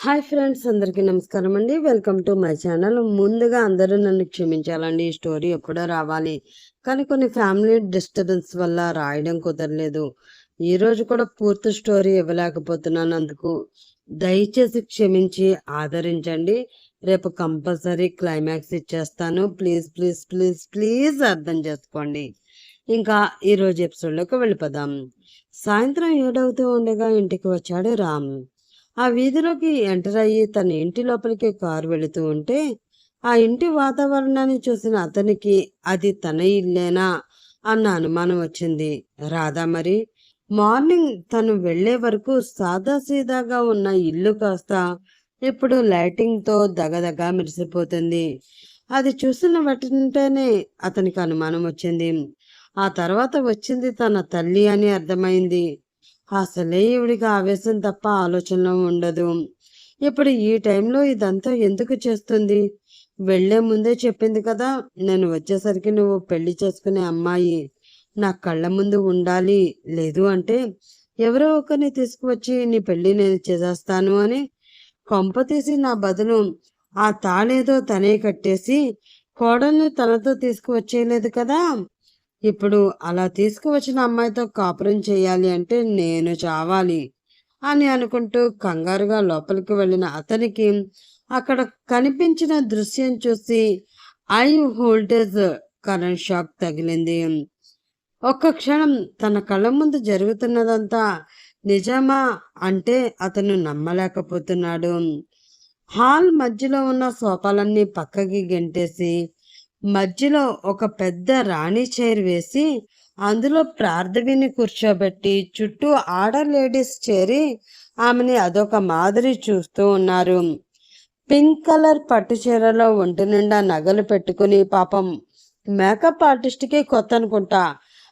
Hi friends, అందరికీ నమస్కారం అండి. Welcome to my channel. ముందుగా అందరూ నన్ను క్షమించాలండి. ఈ స్టోరీ ఎప్పుడో రావాలి, కానీ కొన్ని ఫ్యామిలీ డిస్టర్బెన్స్ వల్ల రాయడం కుదరలేదు. ఈరోజు కూడా పూర్తి స్టోరీ ఇవ్వలేకపోతున్నాను. అందుకు దయచేసి క్షమించి ఆదరించండి. రేపు కంపల్సరీ క్లైమాక్స్ ఇచ్చేస్తాను. ప్లీజ్ ప్లీజ్ ప్లీజ్ ప్లీజ్ అర్థం చేసుకోండి. ఇంకా ఈరోజు ఎపిసోడ్లోకి వెళ్ళిపోదాం. సాయంత్రం 7 ఉండగా ఇంటికి వచ్చాడు రామ్. ఆ వీధిలోకి ఎంటర్ అయ్యి తన ఇంటి లోపలికి కారు వెళుతూ ఉంటే ఆ ఇంటి వాతావరణాన్ని చూసిన అతనికి అది తన ఇల్లేనా అన్న అనుమానం వచ్చింది. రాదా మరి? మార్నింగ్ తను వెళ్లే వరకు సాదాసీదాగా ఉన్న ఇల్లు కాస్త ఇప్పుడు లైటింగ్తో దగదగా మెరిసిపోతుంది. అది చూసిన వెంటనే అతనికి అనుమానం వచ్చింది. ఆ తర్వాత వచ్చింది తన తల్లి అని అర్థమైంది. అసలే ఈవిడికి ఆవేశం తప్ప ఆలోచన ఉండదు. ఇప్పుడు ఈ టైంలో ఇదంతా ఎందుకు చేస్తుంది? వెళ్లే ముందే చెప్పింది కదా, నేను వచ్చేసరికి నువ్వు పెళ్లి చేసుకునే అమ్మాయి నా కళ్ళ ముందు ఉండాలి, లేదు అంటే ఎవరో ఒకరిని తీసుకువచ్చి నీ పెళ్లి నేను చేసేస్తాను అని. కొంప తీసి నా బదులు ఆ తాళేదో తనే కట్టేసి కోడల్ని తనతో తీసుకువచ్చేయలేదు కదా. ఇప్పుడు అలా తీసుకువచ్చిన అమ్మాయితో కాపురం చేయాలి అంటే నేను చావాలి అని అనుకుంటూ కంగారుగా లోపలికి వెళ్ళిన అతనికి అక్కడ కనిపించిన దృశ్యం చూసి ఐ వోల్టేజ్ కరెంట్ షాక్ తగిలింది. ఒక్క క్షణం తన కళ్ళ ముందు జరుగుతున్నదంతా నిజమా అంటే అతను నమ్మలేకపోతున్నాడు. హాల్ మధ్యలో ఉన్న సోఫాలన్నీ పక్కకి గెంటేసి మధ్యలో ఒక పెద్ద రాణి చైర్ వేసి అందులో ప్రార్థవిని కూర్చోబెట్టి చుట్టూ లేడీస్ చేరి ఆమెని అదొక మాదిరి చూస్తూ ఉన్నారు. పింక్ కలర్ పట్టు చీరలో ఒంటి నిండా నగలు పెట్టుకుని పాపం మేకప్ ఆర్టిస్ట్కి కొత్త అనుకుంటా.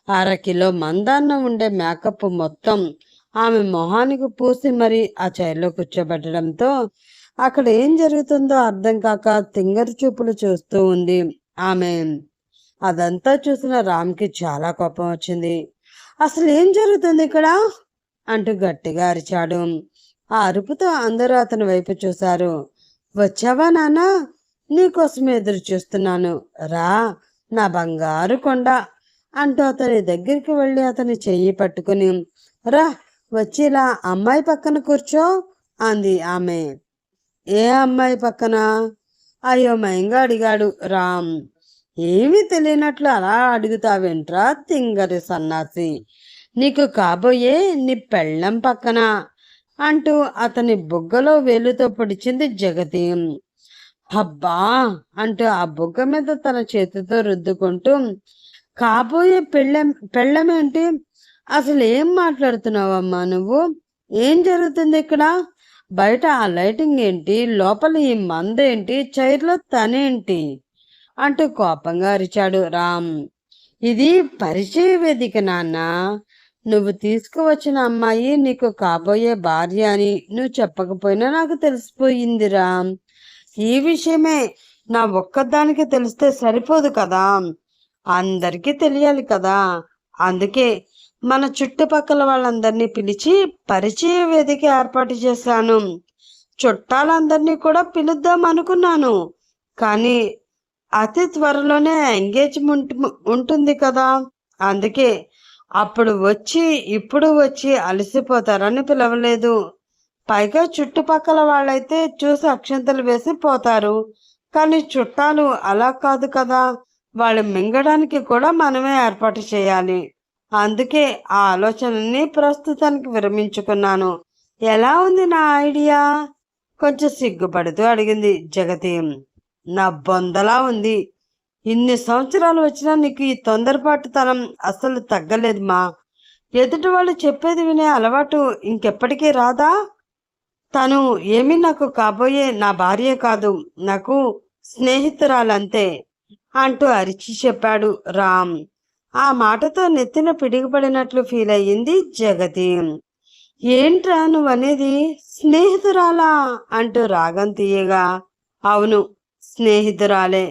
1/2 కిలో మందాన్న ఉండే మేకప్ మొత్తం ఆమె మొహానికి పూసి మరి ఆ చైర్లో కూర్చోబెట్టడంతో అక్కడ ఏం జరుగుతుందో అర్థం కాక తింగరి చూపులు చూస్తూ ఉంది ఆమె. అదంతా చూసిన రామ్కి చాలా కోపం వచ్చింది. అసలు ఏం జరుగుతుంది ఇక్కడ అంటూ గట్టిగా అరిచాడు. ఆ అరుపుతో అందరూ అతని వైపు చూశారు. వచ్చావా నాన్న, నీకోసం ఎదురు చూస్తున్నాను, రా నా బంగారు కొండ అంటూ అతని దగ్గరికి వెళ్ళి అతని చెయ్యి పట్టుకుని రా వచ్చి ఇలా అమ్మాయి పక్కన కూర్చో అంది ఆమె. ఏ అమ్మాయి పక్కన? అయోమయంగా అడిగాడు రామ్. ఏమీ తెలియనట్లు అలా అడుగుతావేంట్రా తింగరి సన్నాసి, నీకు కాబోయే నీ పెళ్ళం పక్కన అంటూ అతని బుగ్గలో వేలుతో పొడిచింది జగతి. అబ్బా అంటూ ఆ బుగ్గ మీద తన చేతితో రుద్దుకుంటూ కాబోయే పెళ్ళమేంటి? అసలు ఏం మాట్లాడుతున్నావమ్మా నువ్వు? ఏం జరుగుతుంది ఇక్కడ? బయట ఆ లైటింగ్ ఏంటి, లోపల ఈ మందేంటి, చైర్లో తనేంటి అంటూ కోపంగా అరిచాడు రామ్. ఇది పరిచయ వేదిక నాన్న, నువ్వు తీసుకువచ్చిన అమ్మాయి నీకు కాబోయే భార్య అని నువ్వు చెప్పకపోయినా నాకు తెలిసిపోయింది రామ్. ఈ విషయమే నా ఒక్కదానికి తెలిస్తే సరిపోదు కదా, అందరికీ తెలియాలి కదా. అందుకే మన చుట్టుపక్కల వాళ్ళందరినీ పిలిచి పరిచయ వేదిక ఏర్పాటు చేశాను. చుట్టాలందరినీ కూడా పిలుద్దాం అనుకున్నాను, కానీ అతి త్వరలోనే ఎంగేజ్మెంట్ ఉంటుంది కదా, అందుకే అప్పుడు వచ్చి ఇప్పుడు వచ్చి అలసిపోతారని పిలవలేదు. పైగా చుట్టుపక్కల వాళ్ళైతే చూసి అక్షంతలు వేసి పోతారు, కానీ చుట్టాలు అలా కాదు కదా, వాళ్ళు మింగడానికి కూడా మనమే ఏర్పాటు చేయాలి. అందుకే ఆ ఆలోచనని ప్రస్తుతానికి విరమించుకున్నాను. ఎలా ఉంది నా ఐడియా? కొంచెం సిగ్గుపడుతూ అడిగింది జగతి. నా బొందలా ఉంది. ఇన్ని సంవత్సరాలు వచ్చినా నీకు ఈ తొందరపాటుతనం అస్సలు తగ్గలేదు మా. ఎదుటి వాళ్ళు చెప్పేది వినే అలవాటు ఇంకెప్పటికీ రాదా? తను ఏమీ నాకు కాబోయే నా భార్య కాదు, నాకు స్నేహితురాలంతే అంటూ అరిచి చెప్పాడు రామ్. ఆ మాటతో నెత్తిన పిడిగిపడినట్లు ఫీల్ అయ్యింది జగతి. ఏంట్రా నువ్వనేది? స్నేహితురాలా అంటూ రాగం తీయగా, అవును స్నేహితురాలే.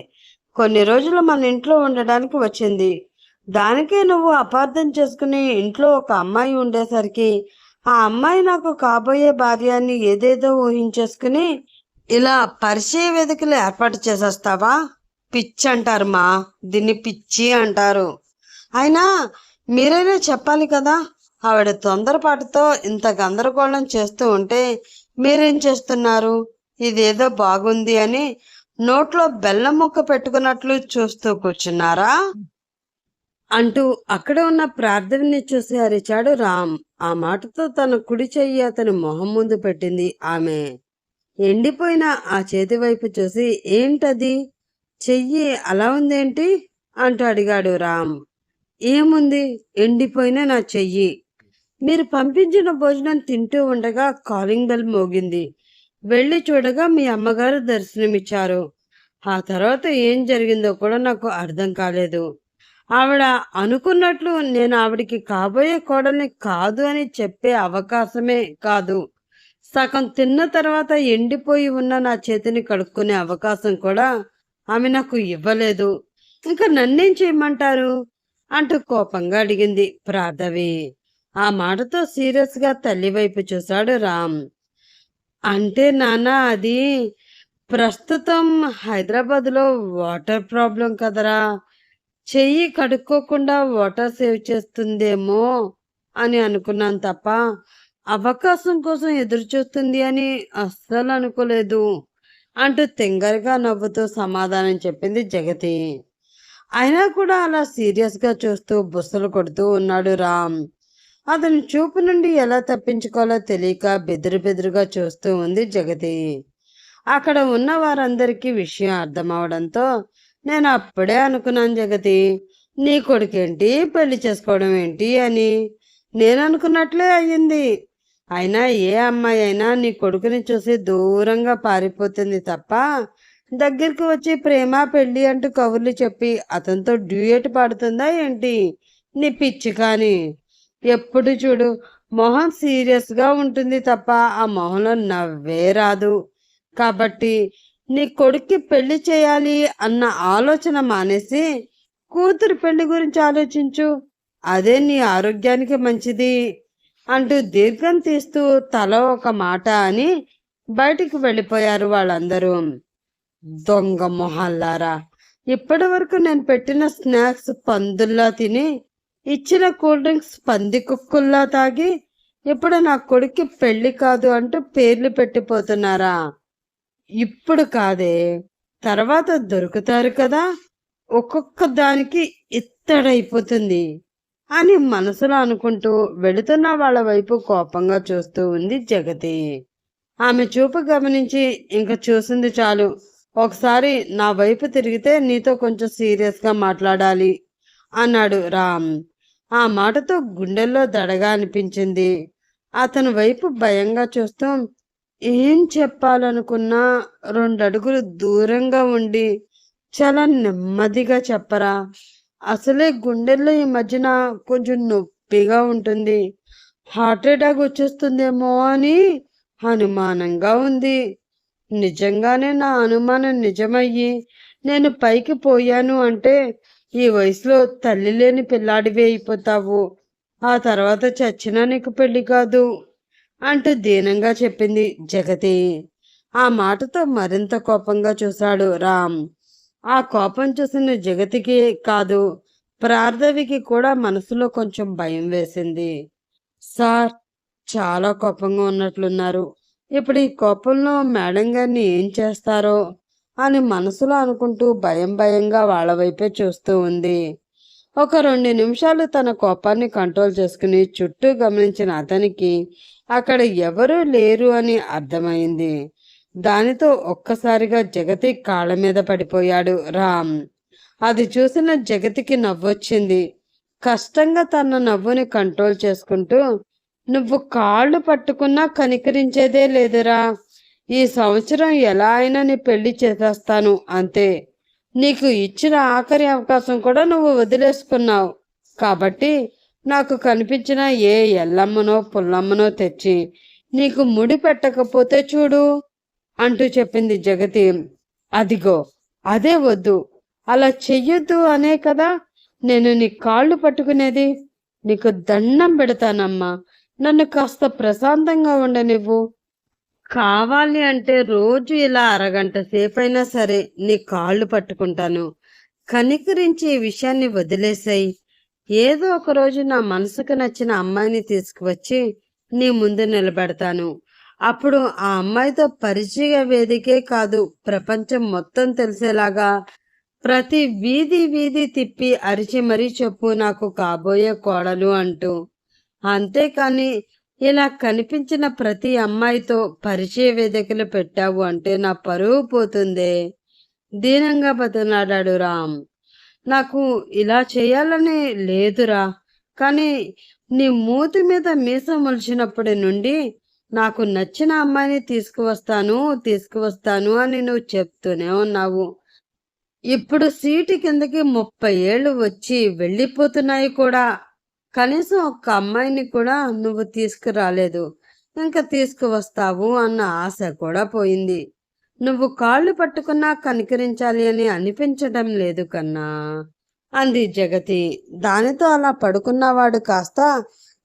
కొన్ని రోజులు మన ఇంట్లో ఉండడానికి వచ్చింది. దానికే నువ్వు అపార్థం చేసుకుని ఇంట్లో ఒక అమ్మాయి ఉండేసరికి ఆ అమ్మాయి నాకు కాబోయే భార్య అని ఏదేదో ఊహించేసుకుని ఇలా పరిచయ వేదికలు ఏర్పాటు చేసేస్తావా? పిచ్చి అంటారు మా, దీన్ని పిచ్చి అంటారు. అయినా మీరైనా చెప్పాలి కదా. ఆవిడ తొందరపాటుతో ఇంత గందరగోళం చేస్తూ ఉంటే మీరేం చేస్తున్నారు? ఇదేదో బాగుంది అని నోట్లో బెల్లం ముక్క పెట్టుకున్నట్లు చూస్తూ కూర్చున్నారా అంటూ అక్కడ ఉన్న ప్రార్థనని చూసి అరిచాడు రామ్. ఆ మాటతో తన కుడి చెయ్యి అతని మొహం ముందు పెట్టింది ఆమె. ఎండిపోయిన ఆ చేతి వైపు చూసి ఏంటది, చెయ్యి అలా ఉందేంటి అంటూ అడిగాడు రామ్. ఏముంది, ఎండిపోయిన నా చెయ్యి. మీరు పంపించిన భోజనం తింటూ ఉండగా కాలింగ్ బెల్ మోగింది. వెళ్ళి చూడగా మీ అమ్మగారు దర్శనమిచ్చారు. ఆ తర్వాత ఏం జరిగిందో కూడా నాకు అర్థం కాలేదు. ఆవిడ అనుకున్నట్లు నేను ఆవిడికి కాబోయే కోడల్ని కాదు అని చెప్పే అవకాశమే కాదు, సగం తిన్న తర్వాత ఎండిపోయి ఉన్న నా చేతిని కడుక్కునే అవకాశం కూడా ఆమె నాకు ఇవ్వలేదు. ఇంకా నన్నేం చేయమంటారు అంటూ కోపంగా అడిగింది ప్రార్థవి. ఆ మాటతో సీరియస్గా తల్లి వైపు చూశాడు రామ్. అంటే నాన్న, అది ప్రస్తుతం హైదరాబాద్లో వాటర్ ప్రాబ్లం కదరా, చెయ్యి కడుక్కోకుండా వాటర్ సేవ్ చేస్తుందేమో అని అనుకున్నాను తప్ప అవకాశం కోసం ఎదురు చూస్తుంది అని అస్సలు అనుకోలేదు అంటూ తింగరగా నవ్వుతూ సమాధానం చెప్పింది జగతి. అయినా కూడా అలా సీరియస్గా చూస్తూ బుసలు కొడుతూ ఉన్నాడు రామ్. అతని చూపు నుండి ఎలా తప్పించుకోవాలో తెలియక బెదురుగా చూస్తూ ఉంది జగతి. అక్కడ ఉన్న వారందరికీ విషయం అర్థమవడంతో నేను అప్పుడే అనుకున్నాను జగతి, నీ కొడుకేంటి పెళ్లి చేసుకోవడం ఏంటి అని. నేను అనుకున్నట్లే అయ్యింది. అయినా ఏ అమ్మాయి అయినా నీ కొడుకుని చూసి దూరంగా పారిపోతుంది తప్ప దగ్గరికి వచ్చి ప్రేమ పెళ్లి అంటూ కబుర్లు చెప్పి అతనితో డ్యూయట్ పాడుతుందా ఏంటి? నీ పిచ్చి కాని. ఎప్పుడు చూడు మొహం సీరియస్గా ఉంటుంది తప్ప ఆ మొహంలో నవ్వే రాదు. కాబట్టి నీ కొడుక్కి పెళ్లి చేయాలి అన్న ఆలోచన మానేసి కూతురు పెళ్లి గురించి ఆలోచించు, అదే నీ ఆరోగ్యానికి మంచిది అంటూ దీర్ఘం తీస్తూ తల ఒక మాట అని బయటికి వెళ్ళిపోయారు వాళ్ళందరూ. దొంగ మొహల్లారా, ఇప్పటి వరకు నేను పెట్టిన స్నాక్స్ పందుల్లా తిని ఇచ్చిన కూల్ డ్రింక్స్ పంది కుక్కుల్లా తాగి ఇప్పుడు నా కొడుక్కి పెళ్లి కాదు అంటూ పేర్లు పెట్టిపోతున్నారా? ఇప్పుడు కాదే, తర్వాత దొరుకుతారు కదా, ఒక్కొక్క దానికి ఇత్తడైపోతుంది అని మనసులో అనుకుంటూ వెళుతున్న వాళ్ళ వైపు కోపంగా చూస్తూ ఉంది జగతి. ఆమె చూపు గమనించి ఇంక చూసింది చాలు, ఒకసారి నా వైపు తిరిగితే నీతో కొంచెం సీరియస్గా మాట్లాడాలి అన్నాడు రామ్. ఆ మాటతో గుండెల్లో దడగా అనిపించింది. అతని వైపు భయంగా చూస్తూ ఏం చెప్పాలనుకున్నా 2 అడుగులు దూరంగా ఉండి చాలా నెమ్మదిగా చెప్పరా, అసలే గుండెల్లో ఈ మధ్యన కొంచెం నొప్పిగా ఉంటుంది, హార్ట్ అటాక్ వచ్చేస్తుందేమో అని అనుమానంగా ఉంది. నిజంగానే నా అనుమానం నిజమయ్యి నేను పైకి పోయాను అంటే ఈ వయసులో తల్లి లేని పిల్లాడివి అయిపోతావు, ఆ తర్వాత చచ్చినా నీకు పెళ్లి కాదు అంటూ దీనంగా చెప్పింది జగతి. ఆ మాటతో మరింత కోపంగా చూశాడు రామ్. ఆ కోపం చూసిన జగతికి కాదు, ప్రార్థవికి కూడా మనసులో కొంచెం భయం వేసింది. సార్, చాలా కోపంగా ఉన్నట్లున్నారు, ఇప్పుడు ఈ కోపంలో మేడం గారిని ఏం చేస్తారో అని మనసులో అనుకుంటూ భయంగా వాళ్ళ వైపే చూస్తూ ఉంది. ఒక 2 నిమిషాలు తన కోపాన్ని కంట్రోల్ చేసుకుని చుట్టూ గమనించిన అతనికి అక్కడ ఎవరూ లేరు అని అర్థమైంది. దానితో ఒక్కసారిగా జగతి కాళ్ళ మీద పడిపోయాడు రామ్. అది చూసిన జగతికి నవ్వొచ్చింది. కష్టంగా తన నవ్వుని కంట్రోల్ చేసుకుంటూ, నువ్వు కాళ్ళు పట్టుకున్నా కనికరించేదే లేదురా, ఈ సంవత్సరం ఎలా అయినా నీ పెళ్లి చేసేస్తాను అంతే, నీకు ఇచ్చిన ఆఖరి అవకాశం కూడా నువ్వు వదిలేసుకున్నావు, కాబట్టి నాకు కనిపించిన ఏ ఎల్లమ్మనో పుల్లమ్మనో తెచ్చి నీకు ముడి పెట్టకపోతే చూడు అంటూ చెప్పింది జగతి. అదిగో అదే వద్దు, అలా చెయ్యొద్దు అనే కదా నేను నీ కాళ్ళు పట్టుకునేది. నీకు దండం పెడతానమ్మా, నన్ను కాస్త ప్రశాంతంగా ఉండనివ్వు. కావాలి అంటే రోజు ఇలా అరగంట సేపైనా సరే నీ కాళ్ళు పట్టుకుంటాను. కనికరించి ఈ విషయాన్ని వదిలేసాయి. ఏదో ఒక రోజు నా మనసుకు నచ్చిన అమ్మాయిని తీసుకువచ్చి నీ ముందు నిలబెడతాను. అప్పుడు ఆ అమ్మాయితో పరిచయ వేదికే కాదు, ప్రపంచం మొత్తం తెలిసేలాగా ప్రతి వీధి వీధి తిప్పి అరిచి మరీ చెప్పు నాకు కాబోయే కోడలు అంటూ. అంతేకాని ఇలా కనిపించిన ప్రతి అమ్మాయితో పరిచయ వేదికలు పెట్టావు అంటే నా పరువు పోతుందే. దీనంగా బతిమలాడాడు రామ్. నాకు ఇలా చేయాలని లేదురా, కానీ నీ మూతి మీద మీసం మొలిచినప్పటి నుండి నాకు నచ్చిన అమ్మాయిని తీసుకువస్తాను అని నువ్వు చెప్తూనే ఉన్నావు. ఇప్పుడు సీటు కిందకి 30 ఏళ్ళు వచ్చి వెళ్ళిపోతున్నాయి కూడా. కనీసం ఒక్క అమ్మాయిని కూడా నువ్వు తీసుకురాలేదు. ఇంకా తీసుకువస్తావు అన్న ఆశ కూడా పోయింది. నువ్వు కాళ్ళు పట్టుకున్నా కనికరించాలి అని అనిపించడం లేదు కన్నా అంది జగతి. దానితో అలా పడుకున్నవాడు కాస్త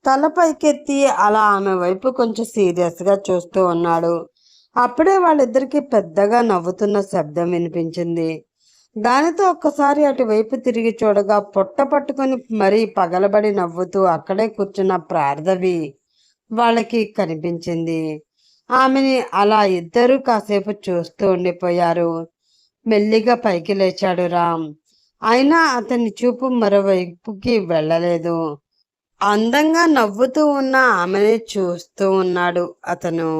తల పైకెత్తి అలా ఆమె వైపు కొంచెం సీరియస్గా చూస్తూ ఉన్నాడు. అప్పుడే వాళ్ళిద్దరికి పెద్దగా నవ్వుతున్న శబ్దం వినిపించింది. దానితో ఒక్కసారి అటువైపు తిరిగి చూడగా పొట్ట పట్టుకుని మరీ పగలబడి నవ్వుతూ అక్కడే కూర్చున్న ప్రార్థవి వాళ్ళకి కనిపించింది. ఆమెని అలా ఇద్దరూ కాసేపు చూస్తూ ఉండిపోయారు. మెల్లిగా పైకి లేచాడు రామ్. అయినా అతని చూపు మరోవైపుకి వెళ్ళలేదు. అందంగా నవ్వుతూ ఉన్న ఆమెని చూస్తూ ఉన్నాడు అతను.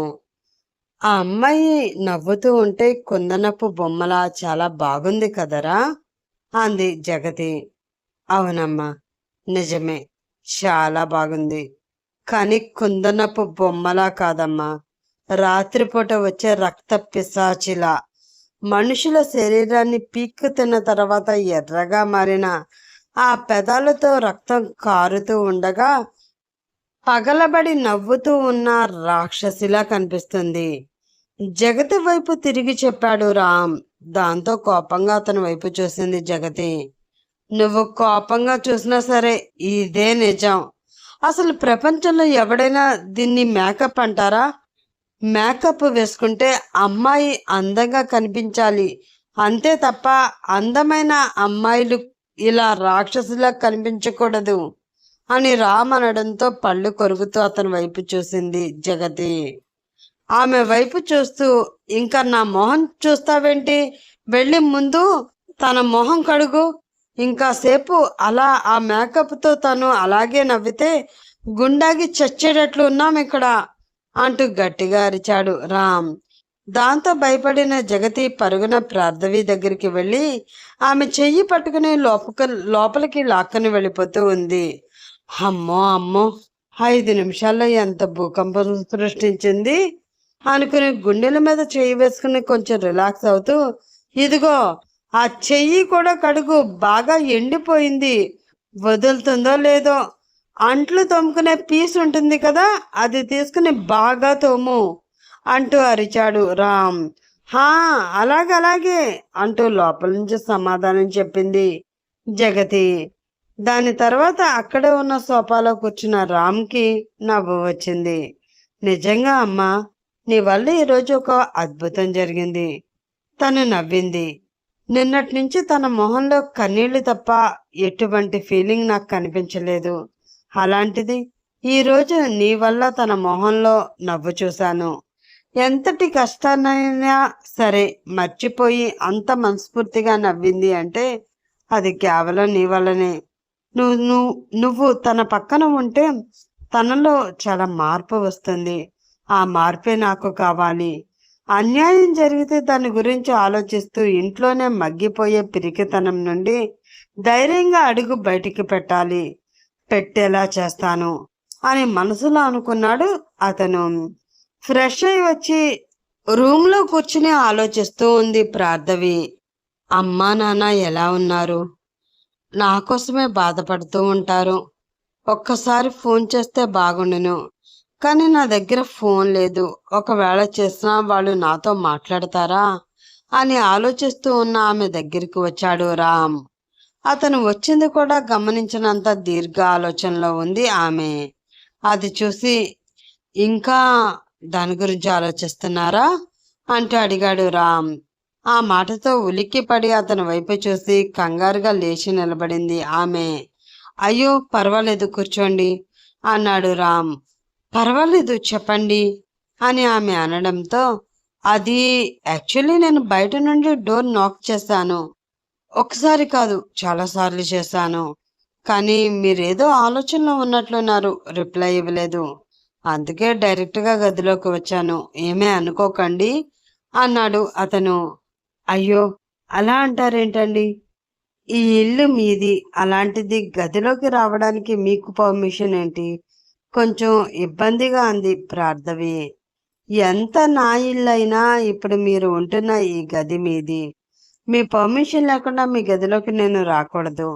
ఆ అమ్మాయి నవ్వుతూ ఉంటే కుందనపు బొమ్మలా చాలా బాగుంది కదరా అంది జగతి. అవునమ్మా, నిజమే, చాలా బాగుంది. కానీ కుందనపు బొమ్మలా కాదమ్మా, రాత్రిపూట వచ్చే రక్త పిశాచిలా. మనుషుల శరీరాన్ని పీక్కు తిన్న తర్వాత ఎర్రగా మారిన ఆ పెదాలతో రక్తం కారుతూ ఉండగా పగలబడి నవ్వుతూ ఉన్న రాక్షసిలా కనిపిస్తుంది. జగతి వైపు తిరిగి చెప్పాడు రామ్. దాంతో కోపంగా అతని వైపు చూసింది జగతి. నువ్వు కోపంగా చూసినా సరే ఇదే నిజం. అసలు ప్రపంచంలో ఎవడైనా దీన్ని మేకప్ అంటారా? మేకప్ వేసుకుంటే అమ్మాయి అందంగా కనిపించాలి అంతే తప్ప అందమైన అమ్మాయిలు ఇలా రాక్షసులా కనిపించకూడదు అని రామ్ అనడంతో పళ్ళు కొరుకుతూ అతని వైపు చూసింది జగతి. ఆమె వైపు చూస్తూ, ఇంకా నా మొహం చూస్తావేంటి, వెళ్ళి ముందు తన మొహం కడుగు. ఇంకాసేపు అలా ఆ మేకప్తో తను అలాగే నవ్వితే గుండాగి చచ్చేటట్లు ఉన్నాం ఇక్కడ అంటూ గట్టిగా అరిచాడు రామ్. దాంతో భయపడిన జగతి పరుగున ప్రార్థవి దగ్గరికి వెళ్ళి ఆమె చెయ్యి పట్టుకుని లోపలికి లాక్కని వెళ్ళిపోతూ ఉంది. అమ్మో అమ్మో, 5 నిమిషాల్లో ఎంత భూకంపం సృష్టించింది అనుకుని గుండెల మీద చెయ్యి వేసుకుని కొంచెం రిలాక్స్ అవుతూ, ఇదిగో ఆ చెయ్యి కూడా కడుగు, బాగా ఎండిపోయింది, వదులుతుందో లేదో. అంట్లు తోముకునే పీస్ ఉంటుంది కదా, అది తీసుకుని బాగా తోము అంటూ అరిచాడు రామ్. హా, అలాగే అంటూ లోపల నుంచి సమాధానం చెప్పింది జగతి. దాని తర్వాత అక్కడే ఉన్న సోఫాలో కూర్చున్న రామ్కి నవ్వు వచ్చింది. నిజంగా అమ్మా, నీ వల్ల ఈరోజు ఒక అద్భుతం జరిగింది. తను నవ్వింది. నిన్నటి నుంచి తన మొహంలో కన్నీళ్లు తప్ప ఎటువంటి ఫీలింగ్ నాకు కనిపించలేదు. అలాంటిది ఈరోజు నీ వల్ల తన మొహంలో నవ్వు చూశాను. ఎంతటి కష్టాన్నైనా సరే మర్చిపోయి అంత మనస్ఫూర్తిగా నవ్వింది అంటే అది కేవలం నీ వల్లనే. నువ్వు తన పక్కన ఉంటే తనలో చాలా మార్పు వస్తుంది. ఆ మార్పే నాకు కావాలి. అన్యాయం జరిగితే దాని గురించి ఆలోచిస్తూ ఇంట్లోనే మగ్గిపోయే పిరికితనం నుండి ధైర్యంగా అడుగు బయటికి పెట్టేలా చేస్తాను అని మనసులో అనుకున్నాడు అతను. ఫ్రెష్ అయి వచ్చి రూమ్లో కూర్చుని ఆలోచిస్తూ ఉంది ప్రార్థవి. అమ్మా నాన్న ఎలా ఉన్నారు? నా కోసమే బాధపడుతూ ఉంటారు. ఒక్కసారి ఫోన్ చేస్తే బాగుండును, కానీ నా దగ్గర ఫోన్ లేదు. ఒకవేళ చేసినా వాళ్ళు నాతో మాట్లాడతారా అని ఆలోచిస్తూ ఉన్న ఆమె దగ్గరికి వచ్చాడు రామ్. అతను వచ్చింది కూడా గమనించినంత దీర్ఘ ఆలోచనలో ఉంది ఆమె. అది చూసి ఇంకా దాని గురించి ఆలోచిస్తున్నారా అంటూ అడిగాడు రామ్. ఆ మాటతో ఉలిక్కిపడి అతని వైపు చూసి కంగారుగా లేచి నిలబడింది ఆమె. అయ్యో పర్వాలేదు కూర్చోండి అన్నాడు రామ్. పర్వాలేదు చెప్పండి అని ఆమె అనడంతో, అది యాక్చువల్లీ నేను బయట నుండి డోర్ నాక్ చేశాను. ఒకసారి కాదు చాలాసార్లు చేశాను. కానీ మీరేదో ఆలోచనలో ఉన్నట్లున్నారు, రిప్లై ఇవ్వలేదు. అందుకే డైరెక్ట్గా గదిలోకి వచ్చాను. ఏమీ అనుకోకండి అన్నాడు అతను. అయ్యో అలా అంటారేంటండి? ఈ ఇల్లు మీది, అలాంటిది గదిలోకి రావడానికి మీకు పర్మిషన్ ఏంటి? కొంచెం ఇబ్బందిగా అంది ప్రార్థవి. ఎంత నా ఇల్లైనా ఇప్పుడు మీరు ఉంటున్న ఈ గది మీది. మీ పర్మిషన్ లేకుండా మీ గదిలోకి నేను రాకూడదు.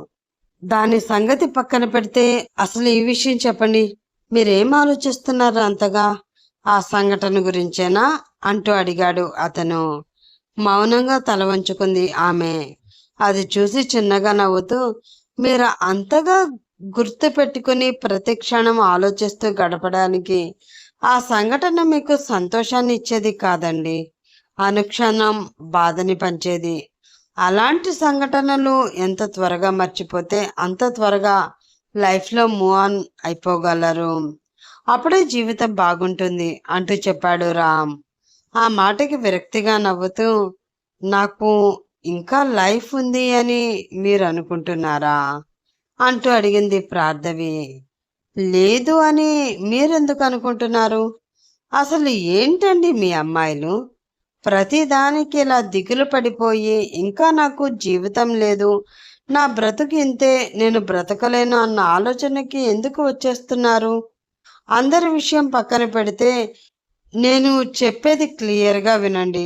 దాని సంగతి పక్కన పెడితే అసలు ఈ విషయం చెప్పండి. మీరేం ఆలోచిస్తున్నారు అంతగా? ఆ సంఘటన గురించేనా అంటూ అడిగాడు అతను. మౌనంగా తల వంచుకుంది ఆమె. అది చూసి చిన్నగా నవ్వుతూ, మీరు అంతగా గుర్తు పెట్టుకుని ప్రతి క్షణం ఆలోచిస్తూ గడపడానికి ఆ సంఘటన మీకు సంతోషాన్ని ఇచ్చేది కాదండి, అనుక్షణం బాధని పంచేది. అలాంటి సంఘటనలు ఎంత త్వరగా మర్చిపోతే అంత త్వరగా లైఫ్లో మూవ్ ఆన్ అయిపోగలరు. అప్పుడే జీవితం బాగుంటుంది అంటూ చెప్పాడు రామ్. ఆ మాటకి విరక్తిగా నవ్వుతూ, నాకు ఇంకా లైఫ్ ఉంది అని మీరు అనుకుంటున్నారా అంటూ అడిగింది ప్రార్థవి. లేదు అని మీరెందుకు అనుకుంటున్నారు? అసలు ఏంటండి మీ అమ్మాయిలు ప్రతిదానికి ఇలా దిగులు పడిపోయి, ఇంకా నాకు జీవితం లేదు, నా బ్రతుకు ఇంతే, నేను బ్రతకలేను అన్న ఆలోచనకి ఎందుకు వచ్చేస్తున్నారు? అందరి విషయం పక్కన పెడితే నేను చెప్పేది క్లియర్గా వినండి.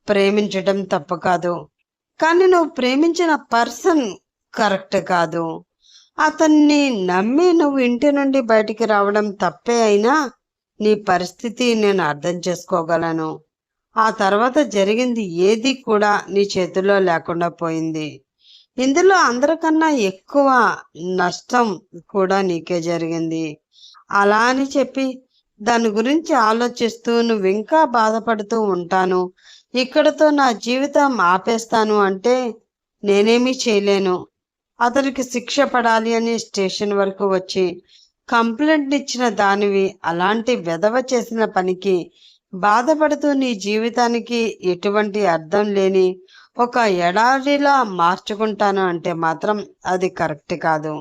ప్రేమించడం తప్పు కాదు, కానీ నువ్వు ప్రేమించిన పర్సన్ కరెక్ట్ కాదు. అతన్ని నమ్మి నువ్వు ఇంటి నుండి బయటికి రావడం తప్పే అయినా నీ పరిస్థితి నేను అర్థం చేసుకోగలను. ఆ తర్వాత జరిగింది ఏది కూడా నీ చేతుల్లో లేకుండా పోయింది. ఇందులో అందరికన్నా ఎక్కువ నష్టం కూడా నీకే జరిగింది. అలా అని చెప్పి దాని గురించి ఆలోచిస్తూ నువ్వు ఇంకా బాధపడుతూ ఉంటాను, ఇక్కడతో నా జీవితం ఆపేస్తాను అంటే నేనేమీ చేయలేను. అతనికి శిక్ష పడాలి అని స్టేషన్ వరకు వచ్చి కంప్లైంట్ ఇచ్చిన దానివి అలాంటి వెధవ చేసిన పనికి బాధపడుతూ నీ జీవితానికి ఎటువంటి అర్థం లేని ఒక ఎడారిలా మార్చుకుంటాను అంటే మాత్రం అది కరెక్ట్ కాదు.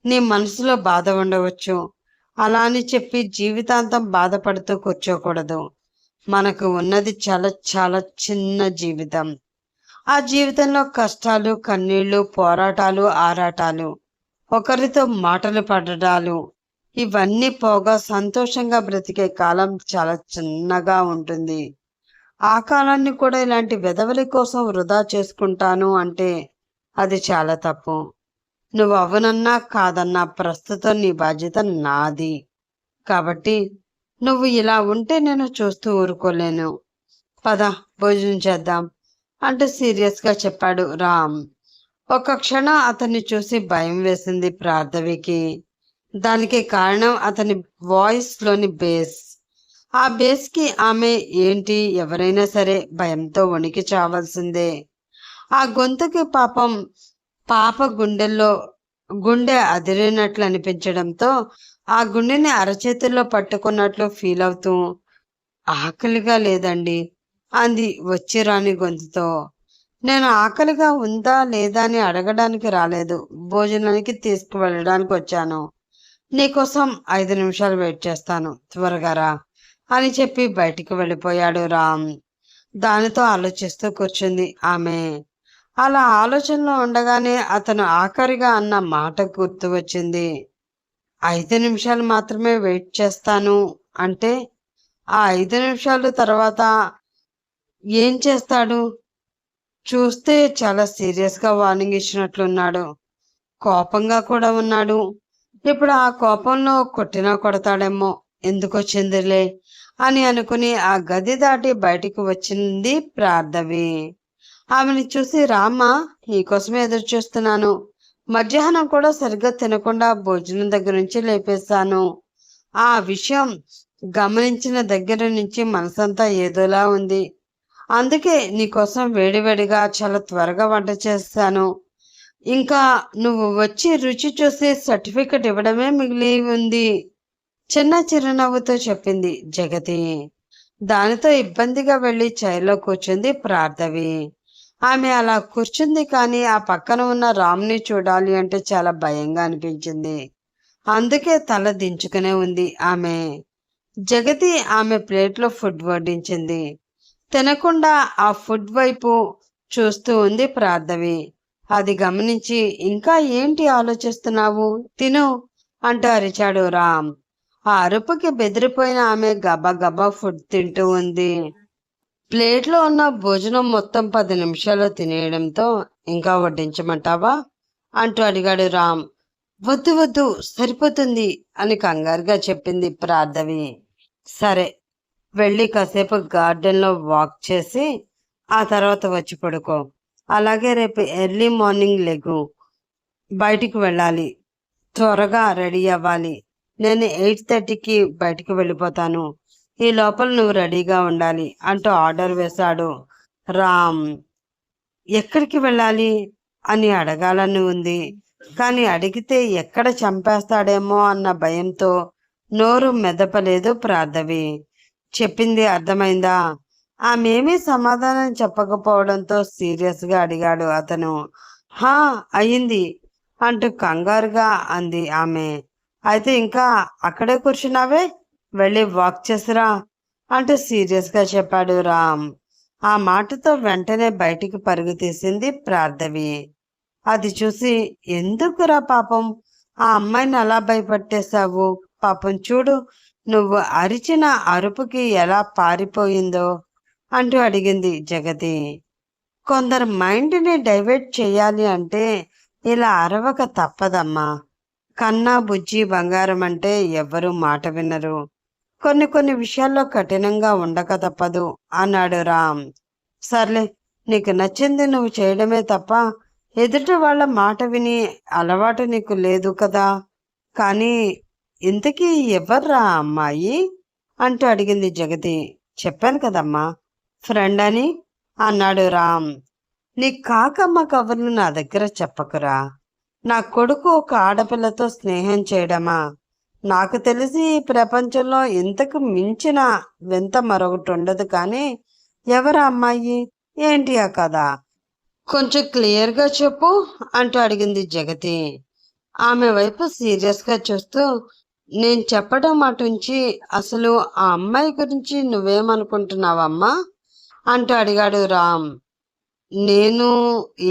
నీ మనసులో బాధ ఉండవచ్చు, అలా అని చెప్పి జీవితాంతం బాధపడుతూ కూర్చోకూడదు. మనకు ఉన్నది చాలా చాలా చిన్న జీవితం. ఆ జీవితంలో కష్టాలు, కన్నీళ్లు, పోరాటాలు, ఆరాటాలు, ఒకరితో మాటలు పడడాలు, ఇవన్నీ పోగా సంతోషంగా బ్రతికే కాలం చాలా చిన్నగా ఉంటుంది. ఆ కాలాన్ని కూడా ఇలాంటి వెధవల కోసం వృధా చేసుకుంటాను అంటే అది చాలా తప్పు. నువ్వు అవునన్నా కాదన్నా ప్రస్తుతం నీ బాధ్యత నాది. కాబట్టి నువ్వు ఇలా ఉంటే నేను చూస్తూ ఊరుకోలేను. పద భోజనం చేద్దాం అంటూ సీరియస్గా చెప్పాడు రామ్. ఒక క్షణం అతన్ని చూసి భయం వేసింది ప్రార్థవికి. దానికి కారణం అతని వాయిస్లోని బేస్. ఆ బేస్కి ఆమె ఏంటి, ఎవరైనా సరే భయంతో వణికి చావాల్సిందే. ఆ గొంతుకి పాపం పాప గుండె అదిరినట్లు అనిపించడంతో ఆ గుండెని అరచేతుల్లో పట్టుకున్నట్లు ఫీల్ అవుతూ, ఆకలిగా లేదండి అంది వచ్చి రాని గొంతుతో. నేను ఆకలిగా ఉందా లేదా అని అడగడానికి రాలేదు, భోజనానికి తీసుకువెళ్ళడానికి వచ్చాను. నీకోసం 5 నిమిషాలు వెయిట్ చేస్తాను, త్వరగా రా అని చెప్పి బయటికి వెళ్ళిపోయాడు రామ్. దానితో ఆలోచిస్తూ కూర్చుంది ఆమె. అలా ఆలోచనలో ఉండగానే అతను ఆఖరిగా అన్న మాట గుర్తు వచ్చింది. 5 నిమిషాలు మాత్రమే వెయిట్ చేస్తాను అంటే ఆ 5 నిమిషాలు తర్వాత ఏం చేస్తాడు? చూస్తే చాలా సీరియస్గా వార్నింగ్ ఇచ్చినట్లున్నాడు. కోపంగా కూడా ఉన్నాడు. ఇప్పుడు ఆ కోపంలో కొట్టినా కొడతాడేమో, ఎందుకొచ్చిందిలే అని అనుకుని ఆ గది దాటి బయటికి వచ్చింది ప్రార్థవి. ఆమెను చూసి, రామ్మ నీకోసమే ఎదురు చూస్తున్నాను, మధ్యాహ్నం కూడా సరిగ్గా తినకుండా భోజనం దగ్గర నుంచి లేపేశాను ఆ విషయం గమనించిన దగ్గర నుంచి మనసంతా ఏదోలా ఉంది. అందుకే నీకోసం వేడివేడిగా చాలా త్వరగా వంట చేస్తాను. ఇంకా నువ్వు వచ్చి రుచి చూసి సర్టిఫికెట్ ఇవ్వడమే మిగిలి ఉంది. చిన్న చిరునవ్వుతో చెప్పింది జగతి. దానితో ఇబ్బందిగా వెళ్లి చైర్లో కూర్చుంది ప్రార్థవి. ఆమె అలా కూర్చుంది, కానీ ఆ పక్కన ఉన్న రామ్ని చూడాలి అంటే చాలా భయంగా అనిపించింది. అందుకే తల దించుకునే ఉంది ఆమె. జగతి ఆమె ప్లేట్లో ఫుడ్ వడ్డించింది. తినకుండా ఆ ఫుడ్ వైపు చూస్తూ ఉంది ప్రార్థవి. అది గమనించి, ఇంకా ఏంటి ఆలోచిస్తున్నావు, తిను అంటూ అరిచాడు రామ్. ఆ అరుపుకి బెదిరిపోయిన ఆమె గబగబా ఫుడ్ తింటూ ఉంది. ప్లేట్లో ఉన్న భోజనం మొత్తం 10 నిమిషాల్లో తినేయడంతో, ఇంకా వడ్డించమంటావా అంటూ అడిగాడు రామ్. వద్దు వద్దు, సరిపోతుంది అని కంగారుగా చెప్పింది ప్రార్థవి. సరే, వెళ్ళి కాసేపు గార్డెన్లో వాక్ చేసి ఆ తర్వాత వచ్చి పడుకో. అలాగే రేపు ఎర్లీ మార్నింగ్ లెగు. బయటికి వెళ్ళాలి, త్వరగా రెడీ అవ్వాలి. నేను 8:30కి బయటికి వెళ్ళిపోతాను. ఈ లోపల నువ్వు రెడీగా ఉండాలి అంటూ ఆర్డర్ వేశాడు రామ్. ఎక్కడికి వెళ్ళాలి అని అడగాలని ఉంది, కానీ అడిగితే ఎక్కడ చంపేస్తాడేమో అన్న భయంతో నోరు మెదపలేదు ప్రార్థవి. చెప్పింది అర్థమైందా? ఆమెమీ సమాధానం చెప్పకపోవడంతో సీరియస్గా అడిగాడు అతను. హా, అయింది అంటూ కంగారుగా అంది ఆమె. అయితే ఇంకా అక్కడే కూర్చున్నావే, వెళ్ళి వాక్ చేసిరా అంటూ సీరియస్గా చెప్పాడు రామ్. ఆ మాటతో వెంటనే బయటికి పరుగు తీసింది ప్రార్థవి. అది చూసి, ఎందుకురా పాపం ఆ అమ్మాయిని అలా భయపెట్టేశావు? పాపం చూడు, నువ్వు అరిచిన అరుపుకి ఎలా పారిపోయిందో అంటూ అడిగింది జగతి. కొందరు మైండ్ని డైవర్ట్ చేయాలి అంటే ఇలా అరవక తప్పదమ్మా. కన్నా బుజ్జి బంగారం అంటే ఎవ్వరూ మాట వినరు. కొన్ని విషయాల్లో కఠినంగా ఉండక తప్పదు అన్నాడు రామ్. సర్లే, నీకు నచ్చింది నువ్వు చేయడమే తప్ప ఎదుటి వాళ్ళ మాట విని అలవాటు నీకు లేదు కదా. కానీ ఇంతకీ ఎవర్రా అమ్మాయి అంటూ అడిగింది జగతి. చెప్పాను కదమ్మా, ఫ్రెండ్ అని అన్నాడు రామ్. నీ కాకమ్మ కబుర్లు నా దగ్గర చెప్పకురా. నా కొడుకు ఒక ఆడపిల్లతో స్నేహం చేయడమా? నాకు తెలిసి ఈ ప్రపంచంలో ఇంతకు మించిన వింత మరొకటి ఉండదు. కానీ ఎవరు అమ్మాయి, ఏంటి ఆ కథ? కొంచెం క్లియర్గా చెప్పు అంటూ అడిగింది జగతి. ఆమె వైపు సీరియస్గా చూస్తూ, నేను చెప్పడం అటుంచి అసలు ఆ అమ్మాయి గురించి నువ్వేమనుకుంటున్నావమ్మా అంటూ అడిగాడు రామ్. నేను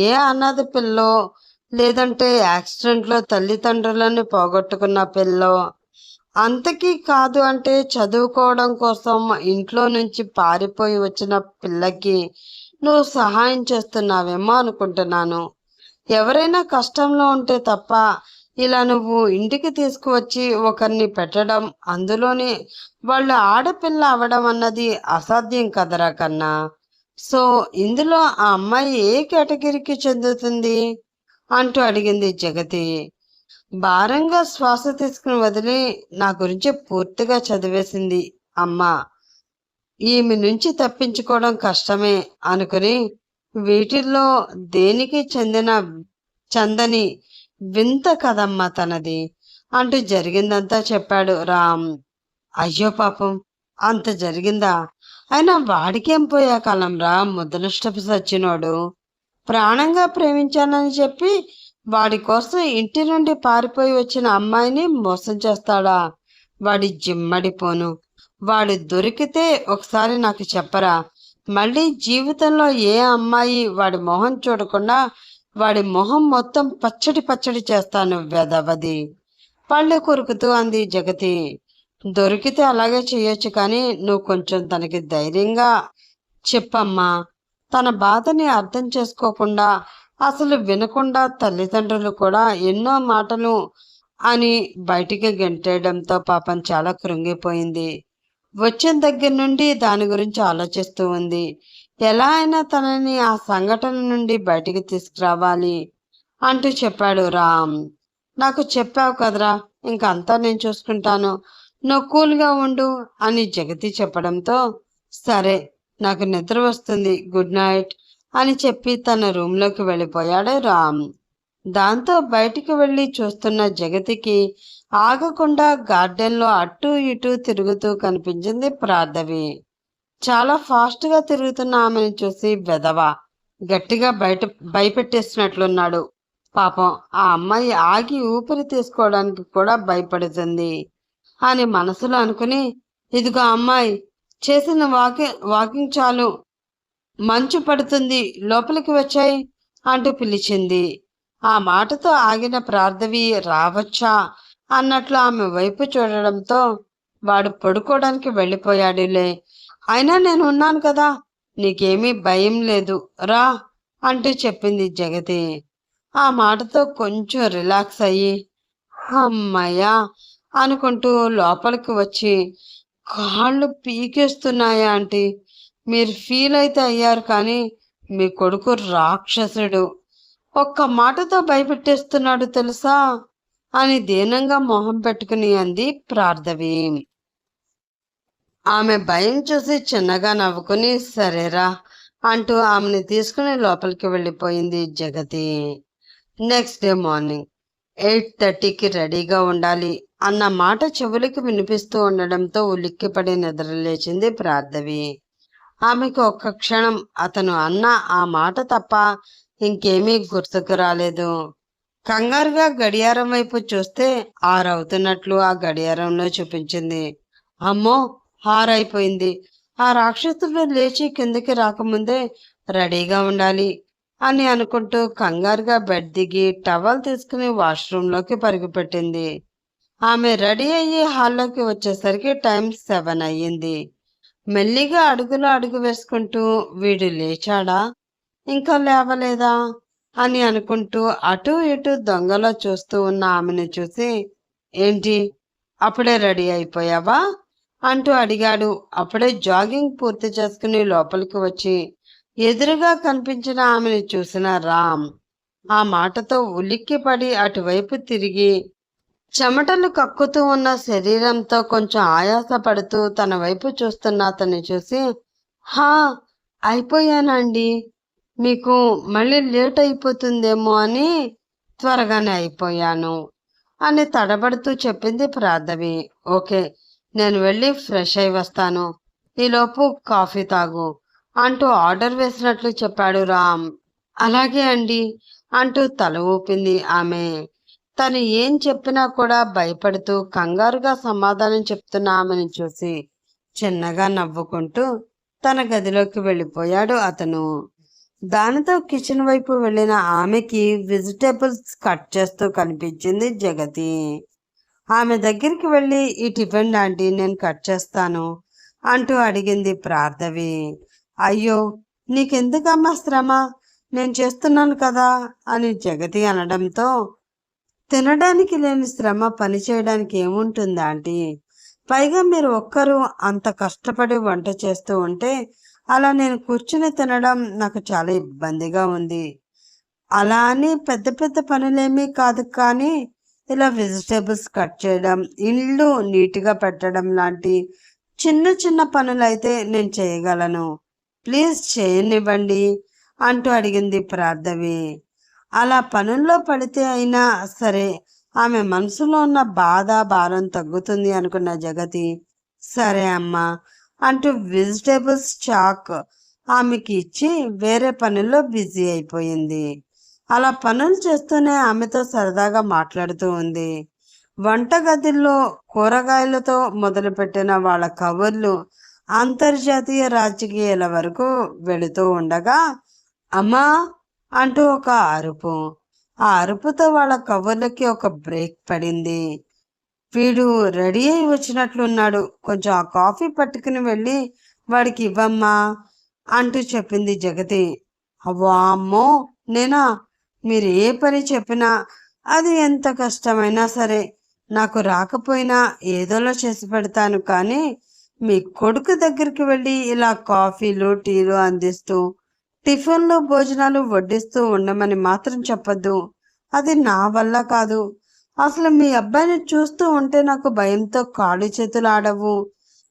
ఏ అనాథ పిల్లో, లేదంటే యాక్సిడెంట్లో తల్లిదండ్రులను పోగొట్టుకున్న పిల్లో, అంతకీ కాదు అంటే చదువుకోవడం కోసం ఇంట్లో నుంచి పారిపోయి వచ్చిన పిల్లకి నువ్వు సహాయం చేస్తున్నావేమో అనుకుంటున్నాను. ఎవరైనా కష్టంలో ఉంటే తప్ప ఇలా నువ్వు ఇంటికి తీసుకువచ్చి ఒకరిని పెట్టడం, అందులోని వాళ్ళు ఆడపిల్ల అవడం అన్నది అసాధ్యం కదరా కన్నా. సో ఇందులో ఆ అమ్మాయి ఏ కేటగిరీకి చెందుతుంది అంటూ అడిగింది జగతి. భారంగా శ్వాస తీసుకుని వదిలి, నా గురించి పూర్తిగా చదివేసింది అమ్మ. ఈమె నుంచి తప్పించుకోవడం కష్టమే అనుకుని వీటిల్లో దేనికి చందని వింత కదమ్మా తనది అంటూ జరిగిందంతా చెప్పాడు రామ్. అయ్యో పాపం, అంత జరిగిందా? అయినా వాడికేం పోయే కాలం రా, ముద్దనష్టపు సచ్చినోడు. ప్రాణంగా ప్రేమించానని చెప్పి వాడి కోసం ఇంటి నుండి పారిపోయి వచ్చిన అమ్మాయిని మోసం చేస్తాడా? వాడి జిమ్మడిపోను. వాడు దొరికితే ఒకసారి నాకు చెప్పరా. మళ్ళీ జీవితంలో ఏ అమ్మాయి వాడి మొహం చూడకుండా వాడి మొహం మొత్తం పచ్చడి చేస్తాను వెదవది. పళ్ళు కొరుకుతూ అంది జగతి. దొరికితే అలాగే చేయొచ్చు, కానీ నువ్వు కొంచెం తనకి ధైర్యంగా చెప్పమ్మా. తన బాధని అర్థం చేసుకోకుండా, అసలు వినకుండా తల్లిదండ్రులు కూడా ఎన్నో మాటలు అని బయటికి గెంటేయడంతో పాపం చాలా కృంగిపోయింది. వచ్చిన దగ్గర నుండి దాని గురించి ఆలోచిస్తూ ఉంది. ఎలా అయినా తనని ఆ సంఘటన నుండి బయటికి తీసుకురావాలి అంటూ చెప్పాడు రామ్. నాకు చెప్పావు కదరా, ఇంకంతా నేను చూసుకుంటాను. నువ్వు కూల్గా ఉండు అని జగతి చెప్పడంతో, సరే నాకు నిద్ర వస్తుంది, గుడ్ నైట్ అని చెప్పి తన రూమ్లోకి వెళ్ళిపోయాడు రామ్. దాంతో బయటికి వెళ్ళి చూస్తున్న జగతికి ఆగకుండా గార్డెన్లో అటూ ఇటూ తిరుగుతూ కనిపించింది ప్రార్థవి. చాలా ఫాస్ట్గా తిరుగుతున్న ఆమెను చూసి వెధవ గట్టిగా భయపెట్టేసినట్లున్నాడు. పాపం ఆ అమ్మాయి ఆగి ఊపిరి తీసుకోవడానికి కూడా భయపడుతుంది అని మనసులో అనుకుని, ఇదిగో అమ్మాయి, చేసిన వాకింగ్ చాలు, మంచు పడుతుంది, లోపలికి వచ్చాయి అంటూ పిలిచింది. ఆ మాటతో ఆగిన ప్రార్థవి రావచ్చా అన్నట్లు ఆమె వైపు చూడడంతో వాడు పడుకోవడానికి వెళ్ళిపోయాడులే. అయినా నేను ఉన్నాను కదా, నీకేమీ భయం లేదు, రా అంటూ చెప్పింది జగతి. ఆ మాటతో కొంచెం రిలాక్స్ అయ్యి అమ్మయ్యా అనుకుంటూ లోపలికి వచ్చి, కాళ్ళు పీకేస్తున్నాయా ఆంటీ, మీరు ఫీల్ అయితే అయ్యారు కానీ మీ కొడుకు రాక్షసుడు, ఒక్క మాటతో భయపెట్టేస్తున్నాడు తెలుసా అని దీనంగా మొహం పెట్టుకుని అంది ప్రార్థవి. ఆమె భయం చూసి చిన్నగా నవ్వుకుని సరేరా అంటూ ఆమెను తీసుకుని లోపలికి వెళ్ళిపోయింది జగతి. నెక్స్ట్ డే మార్నింగ్ 8:30కి రెడీగా ఉండాలి అన్న మాట చెవులకి వినిపిస్తూ ఉండడంతో ఉలిక్కిపడి నిద్రలేచింది ప్రార్థవి. ఆమెకు ఒక్క క్షణం అతను అన్న ఆ మాట తప్ప ఇంకేమీ గుర్తుకు రాలేదు. కంగారుగా గడియారం వైపు చూస్తే 6 అవుతున్నట్లు ఆ గడియారంలో చూపించింది. అమ్మో, 6 అయిపోయింది. ఆ రాక్షసుడు లేచి కిందకి రాకముందే రెడీగా ఉండాలి అని అనుకుంటూ కంగారుగా బెడ్ దిగి టవల్ తీసుకుని వాష్రూంలోకి పరుగుపెట్టింది. ఆమె రెడీ అయ్యి హాల్లోకి వచ్చేసరికి టైం 7 అయ్యింది. మెల్లిగా అడుగు వేసుకుంటూ వీడు లేచాడా, ఇంకా లేవలేదా అని అనుకుంటూ అటూ ఇటూ దొంగలో చూస్తూ ఉన్న ఆమెను చూసి, ఏంటి అప్పుడే రెడీ అయిపోయావా అంటూ అడిగాడు. అప్పుడే జాగింగ్ పూర్తి చేసుకుని లోపలికి వచ్చి ఎదురుగా కనిపించిన ఆమెను చూసిన రామ్ ఆ మాటతో ఉలిక్కిపడి అటువైపు తిరిగి చెమటలు కక్కుతూ ఉన్న శరీరంతో కొంచెం ఆయాసపడుతూ తన వైపు చూస్తున్న అతన్ని చూసి, హా అయిపోయానండి, మీకు మళ్ళీ లేట్ అయిపోతుందేమో అని త్వరగానే అయిపోయాను అని తడబడుతూ చెప్పింది ప్రార్థవి. ఓకే, నేను వెళ్ళి ఫ్రెష్ అయి వస్తాను, ఈలోపు కాఫీ తాగు అంటూ ఆర్డర్ వేసినట్లు చెప్పాడు రామ్. అలాగే అండి అంటూ తల ఊపింది ఆమె. తను ఏం చెప్పినా కూడా భయపడుతూ కంగారుగా సమాధానం చెప్తున్న ఆమెను చూసి చిన్నగా నవ్వుకుంటూ తన గదిలోకి వెళ్ళిపోయాడు అతను. దానితో కిచెన్ వైపు వెళ్ళిన ఆమెకి వెజిటేబుల్స్ కట్ చేస్తూ కనిపించింది జగతి. ఆమె దగ్గరికి వెళ్ళి, ఈ టిఫిన్ ఆంటీ, నేను కట్ చేస్తాను అంటూ అడిగింది ప్రార్థవి. అయ్యో, నీకెందుకమ్మా శ్రమ, నేను చేస్తున్నాను కదా అని జగతి అనడంతో, తినడానికి లేని శ్రమ పని చేయడానికి ఏముంటుంది ఆంటీ, పైగా మీరు ఒక్కరు అంత కష్టపడి వంట చేస్తూ ఉంటే అలా నేను కూర్చుని తినడం నాకు చాలా ఇబ్బందిగా ఉంది. అలా అని పెద్ద పెద్ద పనులేమీ కాదు, కానీ ఇలా వెజిటేబుల్స్ కట్ చేయడం, ఇల్లు నీట్గా పెట్టడం లాంటి చిన్న చిన్న పనులైతే నేను చేయగలను, ప్లీజ్ చేయనివ్వండి అంటూ అడిగింది ప్రార్థవి. అలా పనుల్లో పడితే అయినా సరే ఆమె మనసులో ఉన్న బాధ భారం తగ్గుతుంది అనుకున్న జగతి, సరే అమ్మా అంటూ వెజిటేబుల్స్ చాక్ ఆమెకి ఇచ్చి వేరే పనుల్లో బిజీ అయిపోయింది. అలా పనులు చేస్తూనే ఆమెతో సరదాగా మాట్లాడుతూ ఉంది. వంటగదిలో కూరగాయలతో మొదలుపెట్టిన వాళ్ళ కబుర్లు అంతర్జాతీయ రాజకీయాల వరకు వెళుతూ ఉండగా, అమ్మా అంటూ ఒక అరుపు. ఆ అరుపుతో వాళ్ళ కబుర్లకి ఒక బ్రేక్ పడింది. వీడు రెడీ అయి వచ్చినట్లున్నాడు, కొంచెం ఆ కాఫీ పట్టుకుని వెళ్ళి వాడికి ఇవ్వమ్మా అంటూ చెప్పింది జగతి. వామ్మో, నేనా, మీరు ఏ పని చెప్పినా అది ఎంత కష్టమైనా సరే నాకు రాకపోయినా ఏదోలా చేసి పెడతాను, కానీ మీ కొడుకు దగ్గరికి వెళ్ళి ఇలా కాఫీలు టీలు అందిస్తూ టిఫిన్లు భోజనాలు వడ్డిస్తూ ఉండమని మాత్రం చెప్పద్దు, అది నా వల్ల కాదు అసలు మీ అబ్బాయిని చూస్తూ ఉంటే నాకు భయంతో కాళ్ళు చేతులు ఆడవు.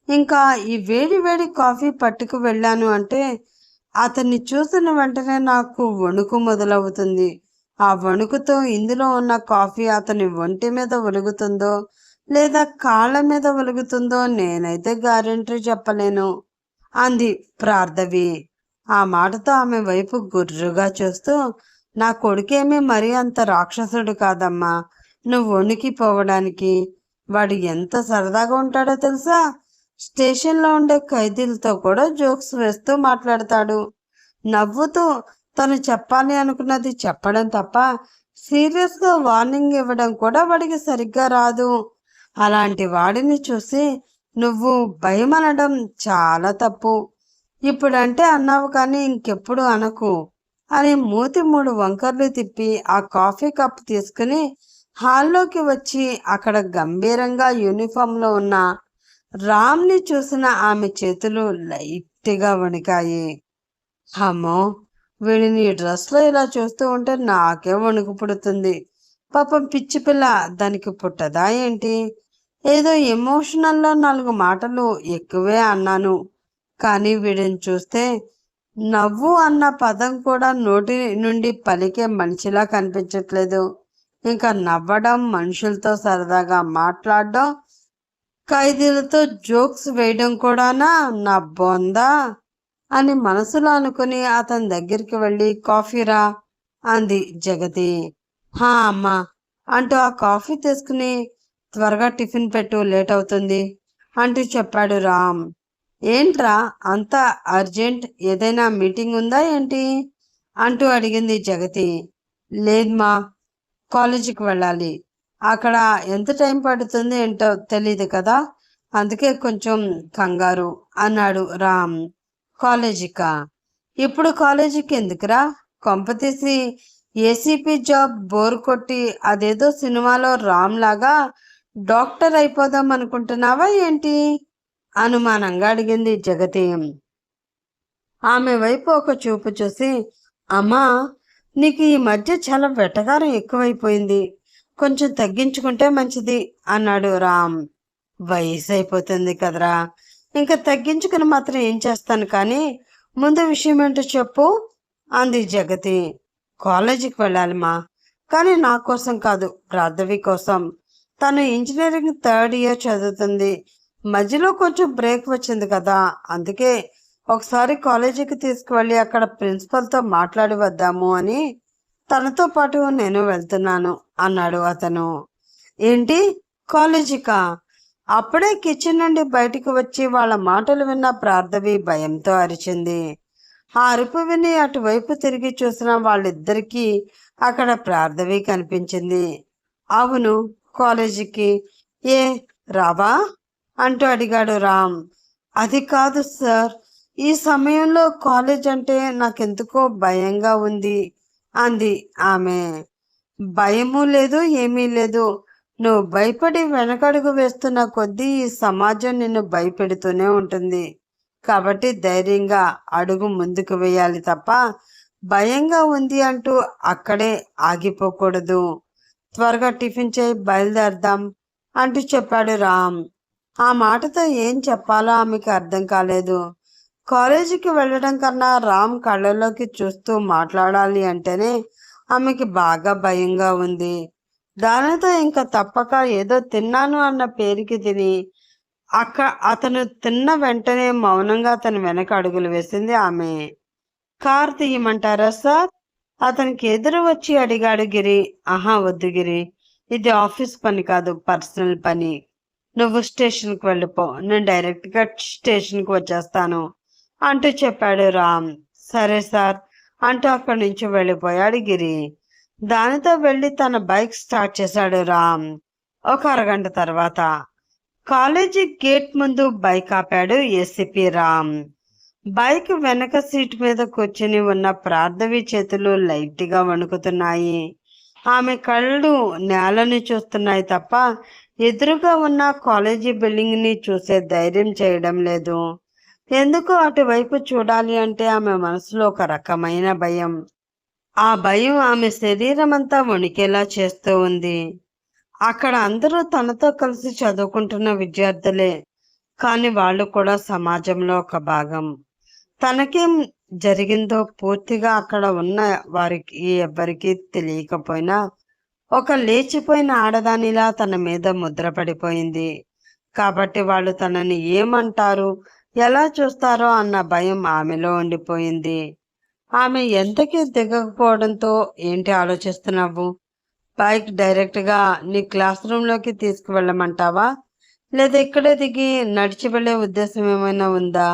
ఇంకా ఈ వేడి వేడి కాఫీ పట్టుకు వెళ్ళాను అంటే అతన్ని చూసిన వెంటనే నాకు వణుకు మొదలవుతుంది. ఆ వణుకుతో ఇందులో ఉన్న కాఫీ అతని ఒంటి మీద ఒలుగుతుందో లేదా కాళ్ళ మీద ఒలుగుతుందో నేనైతే గ్యారెంటీ చెప్పలేను అంది ప్రార్థవి. ఆ మాటతో ఆమె వైపు గుర్రుగా చూస్తూ, నా కొడుకేమీ మరీ అంత రాక్షసుడు కాదమ్మా, నువ్వు వణికిపోవడానికి. వాడు ఎంత సరదాగా ఉంటాడో తెలుసా? స్టేషన్లో ఉండే ఖైదీలతో కూడా జోక్స్ వేస్తూ మాట్లాడతాడు. నవ్వుతూ తను చెప్పాలి అనుకున్నది చెప్పడం తప్ప సీరియస్గా వార్నింగ్ ఇవ్వడం కూడా వాడికి సరిగ్గా రాదు. అలాంటి వాడిని చూసి నువ్వు భయమనడం చాలా తప్పు. ఇప్పుడంటే అన్నావు కానీ ఇంకెప్పుడు అనకు అని మూతి 3 వంకర్లు తిప్పి ఆ కాఫీ కప్ తీసుకుని హాల్లోకి వచ్చి అక్కడ గంభీరంగా యూనిఫామ్లో ఉన్న రామ్ని చూసిన ఆమె చేతులు లైట్గా వణికాయి. అమ్మో, వీడిని ఈ డ్రెస్లో ఇలా చూస్తూ ఉంటే నాకే వణుకు పుడుతుంది. పాపం పిచ్చి పిల్ల, దానికి పుట్టదా ఏంటి? ఏదో ఎమోషనల్లో 4 మాటలు ఎక్కువే అన్నాను. కానీ వీడిని చూస్తే నవ్వు అన్న పదం కూడా నోటి నుండి పలికే మనిషిలా కనిపించట్లేదు. ఇంకా నవ్వడం, మనుషులతో సరదాగా మాట్లాడడం, ఖైదీలతో జోక్స్ వేయడం కూడానా నా బొందా అని మనసులో అనుకుని అతని దగ్గరికి వెళ్ళి కాఫీరా అంది జగతి. హా అమ్మా అంటూ ఆ కాఫీ తీసుకుని త్వరగా టిఫిన్ పెట్టు, లేట్ అవుతుంది అంటూ చెప్పాడు రామ్. ఏంట్రా అంత అర్జెంట్, ఏదైనా మీటింగ్ ఉందా ఏంటి అంటూ అడిగింది జగతి. లేదమ్మా, కాలేజీకి వెళ్ళాలి. అక్కడ ఎంత టైం పడుతుంది ఏంటో తెలీదు కదా, అందుకే కొంచెం కంగారు అన్నాడు రామ్. కాలేజీకా? ఇప్పుడు కాలేజీకి ఎందుకురా? కొంపతీసి ఏసీపీ జాబ్ బోర్ కొట్టి అదేదో సినిమాలో రామ్ లాగా డాక్టర్ అయిపోదాం అనుకుంటున్నావా ఏంటి అనుమానంగా అడిగింది జగతి. ఆమె వైపు ఒక చూపు చూసి, అమ్మా నీకు ఈ మధ్య చాలా వెటకారం ఎక్కువైపోయింది, కొంచెం తగ్గించుకుంటే మంచిది అన్నాడు రామ్. వయసు అయిపోతుంది కదరా, ఇంకా తగ్గించుకుని మాత్రం ఏం చేస్తాను, కానీ ముందు విషయం ఏంటో చెప్పు అంది జగతి. కాలేజీకి వెళ్ళాలిమా, కానీ నా కోసం కాదు, ప్రార్థవి కోసం. తను ఇంజనీరింగ్ 3rd ఇయర్ చదువుతుంది. మధ్యలో కొంచెం బ్రేక్ వచ్చింది కదా, అందుకే ఒకసారి కాలేజీకి తీసుకువెళ్ళి అక్కడ ప్రిన్సిపల్తో మాట్లాడి వద్దాము అని తనతో పాటు నేను వెళ్తున్నాను అన్నాడు అతను. ఏంటి, కాలేజీకా? అప్పుడే కిచెన్ నుండి బయటికి వచ్చి వాళ్ళ మాటలు విన్న ప్రార్థవి భయంతో అరిచింది. ఆ అరుపు విని అటువైపు తిరిగి చూసిన వాళ్ళిద్దరికీ అక్కడ ప్రార్థవి కనిపించింది. అవును, కాలేజీకి. ఏ రావా అంటూ అడిగాడు రామ్. అది కాదు సార్, ఈ సమయంలో కాలేజ్ అంటే నాకెందుకో భయంగా ఉంది అంది ఆమె. భయము లేదు, ఏమీ లేదు. నువ్వు భయపడి వెనకడుగు వేస్తున్న కొద్దీ ఈ సమాజం నిన్ను భయపెడుతూనే ఉంటుంది. కాబట్టి ధైర్యంగా అడుగు ముందుకు వేయాలి తప్ప భయంగా ఉంది అంటూ అక్కడే ఆగిపోకూడదు. త్వరగా టిఫిన్ చేయి, బయలుదేరదాం అంటూ చెప్పాడు రామ్. ఆ మాటతో ఏం చెప్పాలో ఆమెకి అర్థం కాలేదు. కాలేజీకి వెళ్ళడం కన్నా రామ్ కళ్ళలోకి చూస్తూ మాట్లాడాలి అంటేనే ఆమెకి బాగా భయంగా ఉంది. దానితో ఇంకా తప్పక ఏదో తిన్నాను అన్న పేరుకి తిని అతను తిన్న వెంటనే మౌనంగా అతని వెనక అడుగులు వేసింది ఆమె. కార్ తీయమంటారా సార్? అతనికి ఎదురు వచ్చి అడిగాడు గిరి. ఆహా వద్దు గిరి, ఇది ఆఫీస్ పని కాదు, పర్సనల్ పని. నువ్వు స్టేషన్కి వెళ్ళిపో, నేను డైరెక్ట్గా స్టేషన్కి వచ్చేస్తాను అంటూ చెప్పాడు రామ్. సరే సార్ అంటూ అక్కడి నుంచి వెళ్ళిపోయాడు గిరి. దానితో వెళ్ళి తన బైక్ స్టార్ట్ చేశాడు రామ్. ఒక అరగంట తర్వాత కాలేజీ గేట్ ముందు బైక్ ఆపాడు ఏసీపీ రామ్. బైక్ వెనక సీట్ మీద కూర్చుని ఉన్న ప్రార్థవి చేతులు లైట్గా వణుకుతున్నాయి. ఆమె కళ్ళు నేలని చూస్తున్నాయి తప్ప ఎదురుగా ఉన్న కాలేజీ బిల్డింగ్ని చూసే ధైర్యం చేయడం లేదు. ఎందుకో అటువైపు చూడాలి అంటే ఆమె మనసులో ఒక రకమైన భయం. ఆ భయం ఆమె శరీరం అంతా వణికేలా చేస్తూ ఉంది. అక్కడ అందరూ తనతో కలిసి చదువుకుంటున్న విద్యార్థులే, కానీ వాళ్ళు కూడా సమాజంలో ఒక భాగం. తనకేం జరిగిందో పూర్తిగా అక్కడ ఉన్న వారికి ఎవ్వరికీ తెలియకపోయినా ఒక లేచిపోయిన ఆడదానిలా తన మీద ముద్ర పడిపోయింది. కాబట్టి వాళ్ళు తనని ఏమంటారు, ఎలా చూస్తారో అన్న భయం ఆమెలో ఉండిపోయింది. ఆమె ఎంతకీ దిగకపోవడంతో ఏంటి ఆలోచిస్తున్నావు? బైక్ డైరెక్ట్గా నీ క్లాస్ రూమ్లోకి తీసుకువెళ్ళమంటావా, లేదా ఇక్కడే దిగి నడిచి వెళ్ళే ఉద్దేశం ఏమైనా ఉందా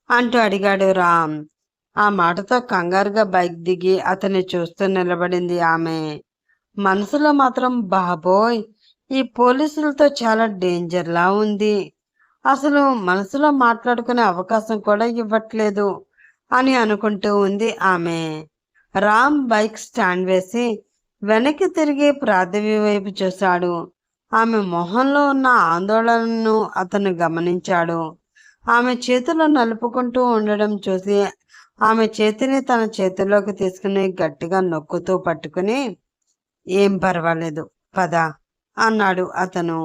అంటూ అడిగాడు రామ్. ఆ మాటతో కంగారుగా బైక్ దిగి అతన్ని చూస్తూ నిలబడింది ఆమె. మనసులో మాత్రం బాబోయ్, ఈ పోలీసులతో చాలా డేంజర్లా ఉంది. అసలు మనసులో మాట్లాడుకునే అవకాశం కూడా ఇవ్వట్లేదు అని అనుకుంటూ ఉంది ఆమె. రామ్ బైక్ స్టాండ్ వేసి వెనక్కి తిరిగి ప్రార్థవి వైపు చూశాడు. ఆమె మొహంలో ఉన్న ఆందోళనను అతను గమనించాడు. ఆమె చేతులు నలుపుకుంటూ ఉండడం చూసి ఆమె చేతిని తన చేతిలోకి తీసుకుని గట్టిగా నొక్కుతూ పట్టుకుని, ఏం పర్వాలేదు పద అన్నాడు అతను.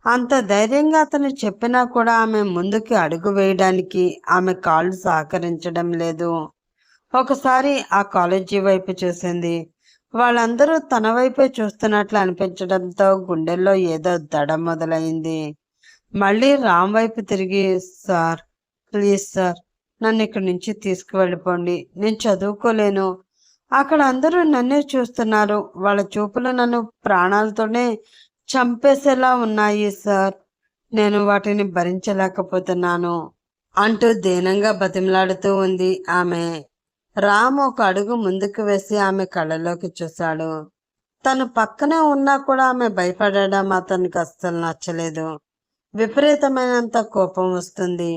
అంత ధైర్యంగా అతను చెప్పినా కూడా ఆమె ముందుకి అడుగు వేయడానికి ఆమె కాళ్ళు సహకరించడం లేదు. ఒకసారి ఆ కాలేజీ వైపు చూసింది. వాళ్ళందరూ తన వైపే చూస్తున్నట్లు అనిపించడంతో గుండెల్లో ఏదో దడ మొదలైంది. మళ్ళీ రామ్ వైపు తిరిగి, సార్ ప్లీజ్ సార్, నన్ను ఇక్కడి నుంచి తీసుకువెళ్ళిపోండి, నేను చదువుకోలేను. అక్కడ అందరూ నన్నే చూస్తున్నారు. వాళ్ళ చూపులు నన్ను ప్రాణాలతోనే చంపేసేలా ఉన్నాయి సార్. నేను వాటిని భరించలేకపోతున్నాను అంటూ దీనంగా బతిమలాడుతూ ఉంది ఆమె. రామ్ ఒక అడుగు ముందుకు వేసి ఆమె కళ్ళలోకి చూశాడు. తను పక్కనే ఉన్నా కూడా ఆమె భయపడడం అతనికి అస్సలు నచ్చలేదు. విపరీతమైనంత కోపం వస్తుంది.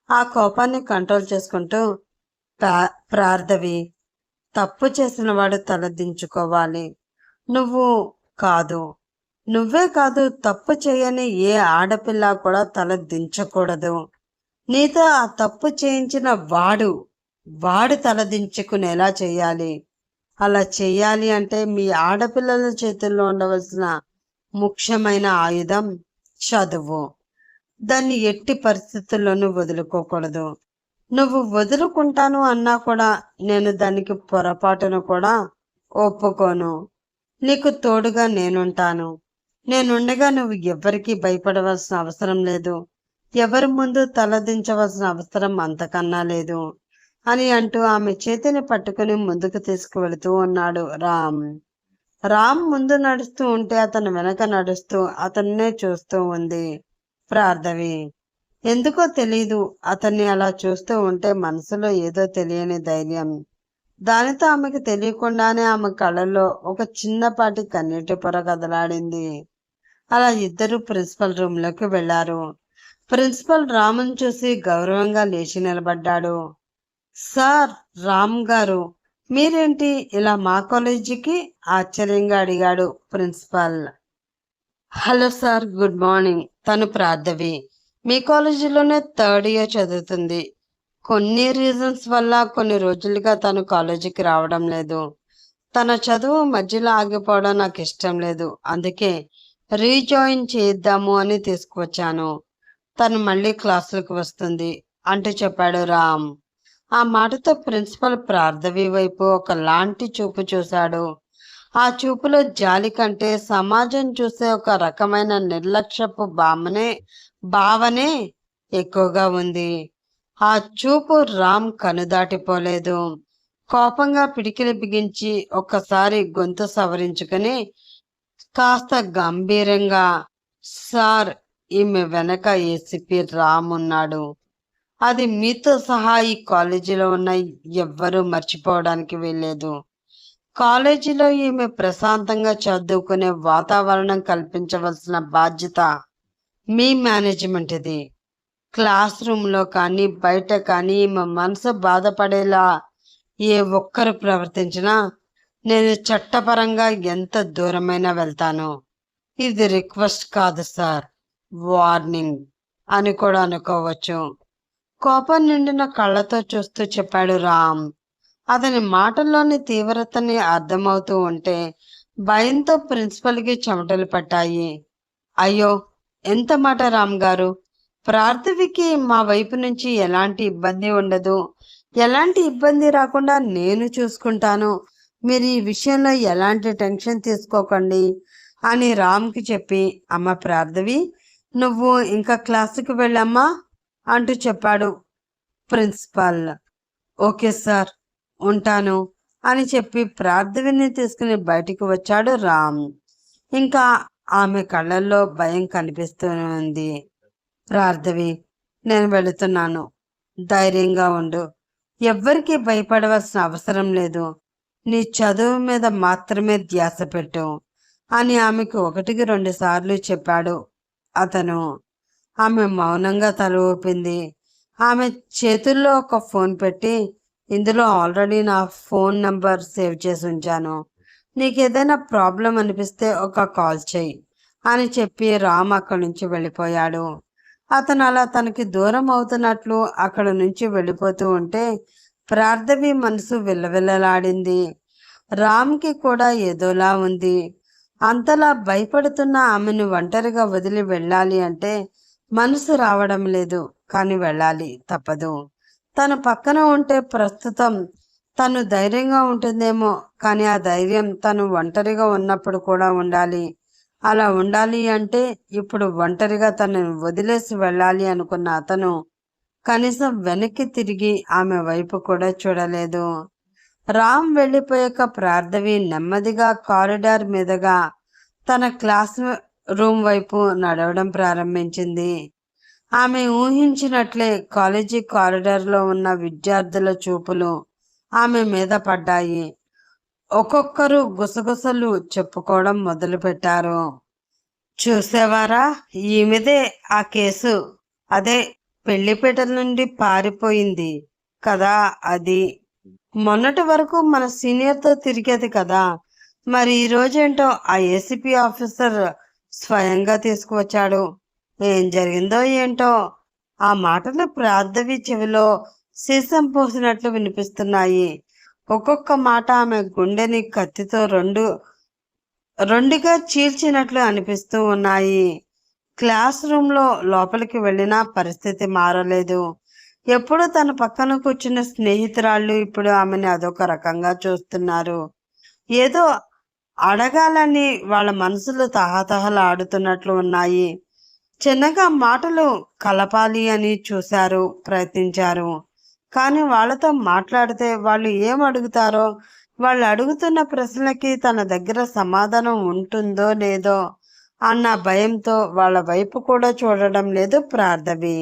ఆ కోపాన్ని కంట్రోల్ చేసుకుంటూ, ప్రార్థవి, తప్పు చేసిన వాడు తలదించుకోవాలి. నువ్వు కాదు, నువ్వే కాదు, తప్పు చేయని ఏ ఆడపిల్ల కూడా తల దించకూడదు. నీతో ఆ తప్పు చేయించిన వాడు తలదించుకునేలా చేయాలి. అలా చెయ్యాలి అంటే మీ ఆడపిల్లల చేతుల్లో ఉండవలసిన ముఖ్యమైన ఆయుధం చదువు. దాన్ని ఎట్టి పరిస్థితుల్లోనూ వదులుకోకూడదు. నువ్వు వదులుకుంటాను అన్నా కూడా నేను దానికి పొరపాటును కూడా ఒప్పుకోను. నీకు తోడుగా నేనుంటాను. నేనుండగా నువ్వు ఎవ్వరికీ భయపడవలసిన అవసరం లేదు. ఎవరి ముందు తలదించవలసిన అవసరం అంతకన్నా లేదు అని అంటూ ఆమె చేతిని పట్టుకుని ముందుకు తీసుకువెళుతూ ఉన్నాడు రామ్. రామ్ ముందు నడుస్తూ ఉంటే అతను వెనక నడుస్తూ అతన్నే చూస్తూ ఉంది ప్రార్థవి. ఎందుకో తెలీదు, అతన్ని అలా చూస్తూ ఉంటే మనసులో ఏదో తెలియని ధైర్యం. దానితో ఆమెకు తెలియకుండానే ఆమె కళ్ళల్లో ఒక చిన్నపాటి కన్నీటి పొర కదలాడింది. అలా ఇద్దరు ప్రిన్సిపల్ రూమ్లోకి వెళ్లారు. ప్రిన్సిపల్ రాముని చూసి గౌరవంగా లేచి నిలబడ్డాడు. సార్, రామ్ గారు, మీరేంటి ఇలా మా కాలేజీకి ఆశ్చర్యంగా అడిగాడు principal. Hello sir, good morning. తను ప్రార్థవి, మీ కాలేజీలోనే థర్డ్ ఇయర్ చదువుతుంది. కొన్ని రీజన్స్ వల్ల కొన్ని రోజులుగా తను కాలేజీకి రావడం లేదు. తన చదువు మధ్యలో ఆగిపోవడం నాకు ఇష్టం లేదు. అందుకే రీజాయిన్ చేద్దాము అని తీసుకువచ్చాను. తను మళ్ళీ క్లాసులకు వస్తుంది అంటూ చెప్పాడు రామ్. ఆ మాటతో ప్రిన్సిపల్ ప్రార్థవి వైపు ఒకలాంటి చూపు చూశాడు. ఆ చూపులో జాలి కంటే సమాజం చూసే ఒక రకమైన నిర్లక్ష్యపు భావనే ఎక్కువగా ఉంది. ఆ చూపు రామ్ కనుదాటిపోలేదు. కోపంగా పిడికిలి బిగించి ఒక్కసారి గొంతు సవరించుకుని కాస్త గంభీరంగా, సార్, ఈమె వెనక ఏసీపీ రామ్ ఉన్నాడు. అది మీతో సహా ఈ కాలేజీలో ఉన్న ఎవ్వరూ మర్చిపోవడానికి వీల్లేదు. కాలేజీలో ఈమె ప్రశాంతంగా చదువుకునే వాతావరణం కల్పించవలసిన బాధ్యత మీ మేనేజ్మెంట్ ఇది. క్లాస్ రూమ్లో కానీ బయట కానీ ఈమె మనసు బాధపడేలా ఏ ఒక్కరు ప్రవర్తించినా నేను చట్టపరంగా ఎంత దూరమైనా వెళ్తాను. ఇది రిక్వెస్ట్ కాదు సార్, వార్నింగ్ అని కూడా అనుకోవచ్చు. కోపం నిండిన కళ్ళతో చూస్తూ చెప్పాడు రామ్. అతని మాటల్లోని తీవ్రతని అర్థమవుతూ ఉంటే భయంతో ప్రిన్సిపల్కి చెమటలు పట్టాయి. అయ్యో, ఎంత మాట రామ్ గారు! ప్రార్థవికి మా వైపు నుంచి ఎలాంటి ఇబ్బంది ఉండదు. ఎలాంటి ఇబ్బంది రాకుండా నేను చూసుకుంటాను. మీరు ఈ విషయంలో ఎలాంటి టెన్షన్ తీసుకోకండి అని రామ్కి చెప్పి, అమ్మ ప్రార్థవి, నువ్వు ఇంకా క్లాసుకి వెళ్ళమ్మా అంటూ చెప్పాడు ప్రిన్సిపాల్. ఓకే సార్, ఉంటాను అని చెప్పి ప్రార్థవిని తీసుకుని బయటికి వచ్చాడు రామ్. ఇంకా ఆమె కళ్ళల్లో భయం కనిపిస్తుంది. ప్రార్థవి, నేను వెళుతున్నాను, ధైర్యంగా ఉండు, ఎవ్వరికీ భయపడవలసిన అవసరం లేదు, నీ చదువు మీద మాత్రమే ధ్యాస పెట్టు అని ఆమెకు 1-2 సార్లు చెప్పాడు అతను. ఆమె మౌనంగా తల ఊపింది. ఆమె చేతుల్లో ఒక ఫోన్ పెట్టి, ఇందులో ఆల్రెడీ నా ఫోన్ నంబర్ సేవ్ చేసి ఉంచాను, నీకు ఏదైనా ప్రాబ్లం అనిపిస్తే ఒక కాల్ చెయ్యి అని చెప్పి రామ్ అక్కడి నుంచి వెళ్ళిపోయాడు. అతను అలా తనకి దూరం అవుతున్నట్లు అక్కడి నుంచి వెళ్ళిపోతూ ఉంటే ప్రార్థవి మనసు విల్లవిల్లలాడింది. రామ్కి కూడా ఏదోలా ఉంది. అంతలా భయపడుతున్న ఆమెను ఒంటరిగా వదిలి వెళ్ళాలి అంటే మనసు రావడం లేదు. కానీ వెళ్ళాలి, తప్పదు. తన పక్కన ఉంటే ప్రస్తుతం తను ధైర్యంగా ఉంటుందేమో, కానీ ఆ ధైర్యం తను ఒంటరిగా ఉన్నప్పుడు కూడా ఉండాలి. అలా ఉండాలి అంటే ఇప్పుడు ఒంటరిగా తనను వదిలేసి వెళ్ళాలి అనుకున్న అతను కనీసం వెనక్కి తిరిగి ఆమె వైపు కూడా చూడలేదు. రామ్ వెళ్ళిపోయాక ప్రార్థవి నెమ్మదిగా కారిడార్ మీదుగా తన క్లాస్ రూమ్ వైపు నడవడం ప్రారంభించింది. ఆమె ఊహించినట్లే కాలేజీ కారిడార్లో ఉన్న విద్యార్థుల చూపులు ఆమె మీద పడ్డాయి. ఒక్కొక్కరు గుసగుసలు చెప్పుకోవడం మొదలుపెట్టారు. చూసేవారా, ఈమెదే ఆ కేసు, అదే పెళ్లిపేటల నుండి పారిపోయింది కదా, అది మొన్నటి వరకు మన సీనియర్తో తిరిగేది కదా, మరి ఈ రోజేంటో ఆ ఏసీపీ ఆఫీసర్ స్వయంగా తీసుకువచ్చాడు. ఏం జరిగిందో ఏంటో. ఆ మాటలు ప్రార్థవి చెవిలో సీసం పోసినట్లు వినిపిస్తున్నాయి. ఒక్కొక్క మాట ఆమె గుండెని కత్తితో రెండుగా చీల్చినట్లు అనిపిస్తూ ఉన్నాయి. క్లాస్ రూమ్లో లోపలికి వెళ్ళినా పరిస్థితి మారలేదు. ఎప్పుడు తన పక్కన కూర్చున్న స్నేహితురాళ్ళు ఇప్పుడు ఆమెని అదొక రకంగా చూస్తున్నారు. ఏదో అడగాలని వాళ్ళ మనసులు తహతహలాడుతున్నట్లు ఉన్నాయి. చిన్నగా మాటలు కలపాలి అని ప్రయత్నించారు. కానీ వాళ్ళతో మాట్లాడితే వాళ్ళు ఏం అడుగుతారో, వాళ్ళు అడుగుతున్న ప్రశ్నలకి తన దగ్గర సమాధానం ఉంటుందో లేదో అన్న భయంతో వాళ్ళ వైపు కూడా చూడడం లేదు ప్రార్థవి.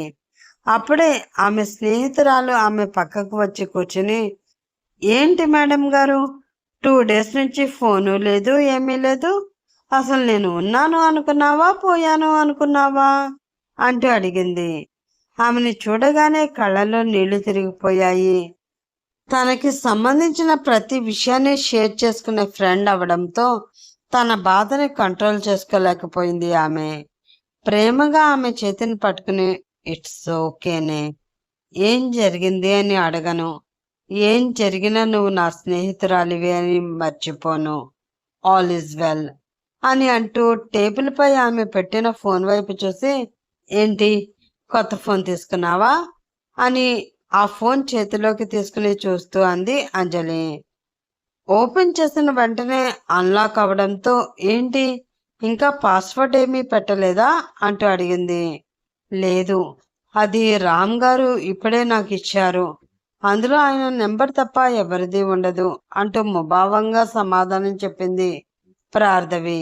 అప్పుడే ఆమె స్నేహితురాలు ఆమె పక్కకు వచ్చి కూర్చుని, ఏంటి మేడం గారు, 2 డేస్ నుంచి ఫోను లేదు, ఏమీ లేదు, అసలు నేను ఉన్నాను అనుకున్నావా, పోయాను అనుకున్నావా అంటూ అడిగింది. ఆమెని చూడగానే కళ్ళలో నీళ్లు తిరిగిపోయాయి. తనకి సంబంధించిన ప్రతి విషయాన్ని షేర్ చేసుకునే ఫ్రెండ్ అవడంతో తన బాధని కంట్రోల్ చేసుకోలేకపోయింది ఆమె. ప్రేమగా ఆమె చేతిని పట్టుకుని, ఇట్స్ ఓకేనే, ఏం జరిగింది అని అడగను, ఏం జరిగినా నువ్వు నా స్నేహితురాలివి అని మర్చిపోను, ఆల్ ఈజ్ వెల్ అని అంటూ టేబుల్ పై ఆమె పెట్టిన ఫోన్ వైపు చూసి, ఏంటి కొత్త ఫోన్ తీసుకున్నావా అని ఆ ఫోన్ చేతిలోకి తీసుకుని చూస్తూ అంది అంజలి. ఓపెన్ చేసిన వెంటనే అన్లాక్ అవడంతో, ఏంటి ఇంకా పాస్వర్డ్ ఏమీ పెట్టలేదా అంటూ అడిగింది. లేదు, అది రామ్ గారు ఇప్పుడే నాకు ఇచ్చారు, అందులో ఆయన నెంబర్ తప్ప ఎవరిది ఉండదు అంటూ ముభావంగా సమాధానం చెప్పింది ప్రార్థవి.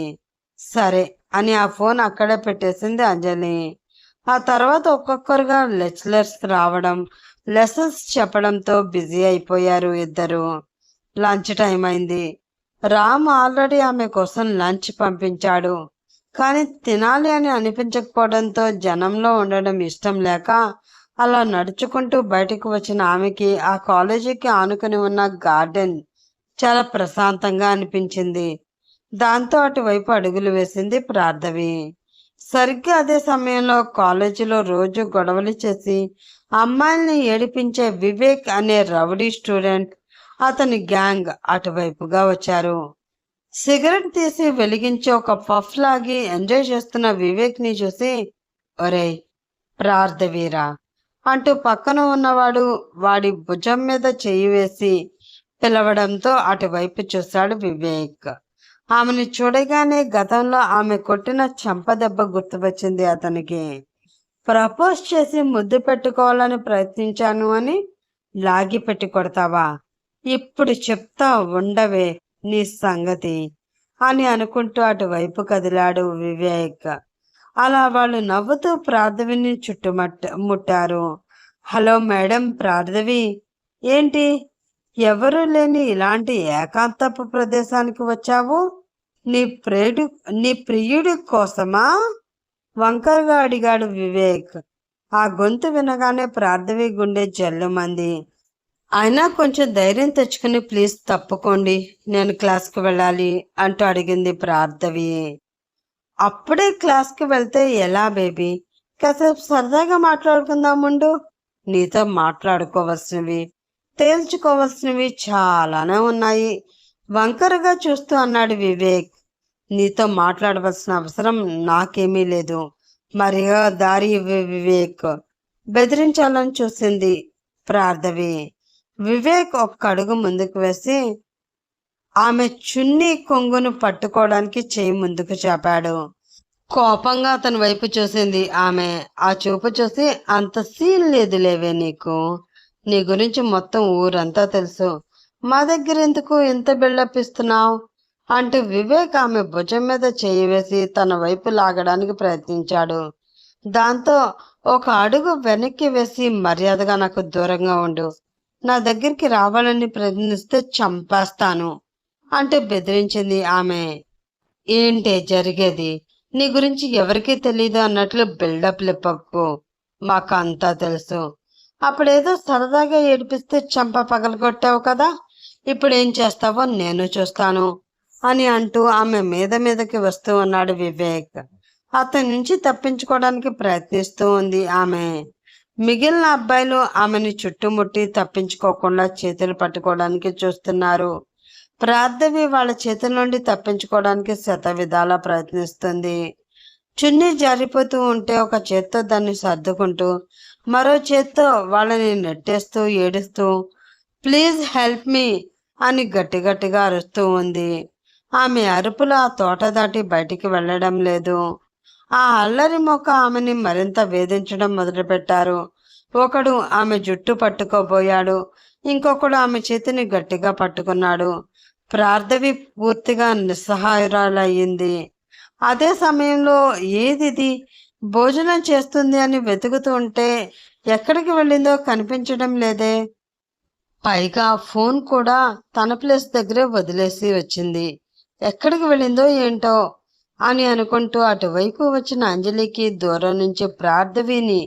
సరే అని ఆ ఫోన్ అక్కడే పెట్టేసింది అంజలి. ఆ తర్వాత ఒక్కొక్కరుగా లెక్చరర్స్ రావడం, లెసన్స్ చెప్పడంతో బిజీ అయిపోయారు ఇద్దరు. లంచ్ టైం అయింది. రామ్ ఆల్రెడీ ఆమె కోసం లంచ్ పంపించాడు. కానీ తినాలి అని అనిపించకపోవడంతో జనంలో ఉండడం ఇష్టం లేక అలా నడుచుకుంటూ బయటకు వచ్చిన ఆమెకి ఆ కాలేజీకి ఆనుకుని ఉన్న గార్డెన్ చాలా ప్రశాంతంగా అనిపించింది. దాంతో అటువైపు అడుగులు వేసింది ప్రార్థవి. సరిగ్గా అదే సమయంలో కాలేజీలో రోజు గొడవలు చేసి అమ్మాయిల్ని ఏడిపించే వివేక్ అనే రౌడీ స్టూడెంట్, అతని గ్యాంగ్ అటువైపుగా వచ్చారు. సిగరెట్ తీసి వెలిగించి ఒక పఫ్ లాగి ఎంజాయ్ చేస్తున్న వివేక్ ని చూసి, ఒరేయ్ ప్రార్థవీరా అంటూ పక్కన ఉన్నవాడు వాడి భుజం మీద చెయ్యి వేసి పిలవడంతో అటువైపు చూశాడు వివేక్. ఆమెను చూడగానే గతంలో ఆమె కొట్టిన చెంప దెబ్బ గుర్తువచ్చింది అతనికి. ప్రపోజ్ చేసి ముద్దు పెట్టుకోవాలని ప్రయత్నించాను అని లాగి పెట్టి కొడతావా? ఇప్పుడు చెప్తా ఉండవే నీ సంగతి అని అనుకుంటూ అటువైపు కదిలాడు వివేక్. అలా వాళ్ళు నవ్వుతూ ప్రార్థవిని ముట్టారు. హలో మేడం ప్రార్థవి, ఏంటి ఎవరూ లేని ఇలాంటి ఏకాంతపు ప్రదేశానికి వచ్చావు? నీ ప్రియుడి కోసమా? వంకరగా అడిగాడు వివేక్. ఆ గొంతు వినగానే ప్రార్థవి గుండె జల్లుమంది. అయినా కొంచెం ధైర్యం తెచ్చుకుని ప్లీజ్ తప్పుకోండి, నేను క్లాస్కి వెళ్ళాలి అంటూ అడిగింది ప్రార్థవి. అప్పుడే క్లాస్కి వెళ్తే ఎలా బేబీ? కాసేపు సరదాగా మాట్లాడుకుందాముండు. నీతో మాట్లాడుకోవాల్సినవి తేల్చుకోవాల్సినవి చాలానే ఉన్నాయి వంకరగా చూస్తూ అన్నాడు వివేక్. నీతో మాట్లాడవలసిన అవసరం నాకేమీ లేదు, మరిగా దారి వివేక్ బెదిరించాలని చూసింది ప్రార్థవి. వివేక్ ఒక్క అడుగు ముందుకు వేసి ఆమె చున్నీ కొంగును పట్టుకోవడానికి చేయి ముందుకు చాపాడు. కోపంగా అతని వైపు చూసింది ఆమె. ఆ చూపు చూసి, అంత సీన్ లేదు లేవే నీకు, నీ గురించి మొత్తం ఊరంతా తెలుసు, మా దగ్గర ఎందుకు ఇంత బిల్డప్ ఇస్తున్నావు అంటూ వివేక్ ఆమె భుజం మీద చేయి వేసి తన వైపు లాగడానికి ప్రయత్నించాడు. దాంతో ఒక అడుగు వెనక్కి వేసి మర్యాదగా నాకు దూరంగా ఉండు, నా దగ్గరికి రావాలని ప్రయత్నిస్తే చంపేస్తాను అంటూ బెదిరించింది ఆమె. ఏంటే జరిగేది? నీ గురించి ఎవరికీ తెలీదు అన్నట్లు బిల్డప్ లిప్పకు, మాకు అంతా తెలుసు. అప్పుడేదో సరదాగా ఏడిపిస్తే చంప పగలగొట్టావు కదా, ఇప్పుడు ఏం చేస్తావో నేను చూస్తాను అని అంటూ ఆమె మీదకి వస్తూ ఉన్నాడు వివేక్. అతని నుంచి తప్పించుకోవడానికి ప్రయత్నిస్తూ ఉంది ఆమె. మిగిలిన అబ్బాయిలు ఆమెను చుట్టుముట్టి తప్పించుకోకుండా చేతులు పట్టుకోవడానికి చూస్తున్నారు. ప్రార్థవి వాళ్ళ చేతుల నుండి తప్పించుకోవడానికి శతవిధాలా ప్రయత్నిస్తుంది. చున్నీ జారిపోతూ ఉంటే ఒక చేత్తో దాన్ని సర్దుకుంటూ మరో చేత్తో వాళ్ళని నెట్టేస్తూ ఏడుస్తూ ప్లీజ్ హెల్ప్ మీ అని గట్టిగా అరుస్తూ ఉంది. ఆమె అరుపులు ఆ తోట దాటి బయటికి వెళ్ళడం లేదు. ఆ అల్లరి మొక్క ఆమెని మరింత వేధించడం మొదలుపెట్టారు. ఒకడు ఆమె జుట్టు పట్టుకోబోయాడు, ఇంకొకడు ఆమె చేతిని గట్టిగా పట్టుకున్నాడు. ప్రార్థవి పూర్తిగా నిస్సహాయురాలయ్యింది. అదే సమయంలో ఏదిది భోజనం చేస్తుంది అని వెతుకుతూ ఉంటే ఎక్కడికి వెళ్ళిందో కనిపించడం లేదే. పైగా ఫోన్ కూడా తన ప్లేస్ దగ్గరే వదిలేసి వచ్చింది. ఎక్కడికి వెళ్ళిందో ఏంటో అని అనుకుంటూ అటువైపు వచ్చిన అంజలికి దూరం నుంచి ప్రార్థవిని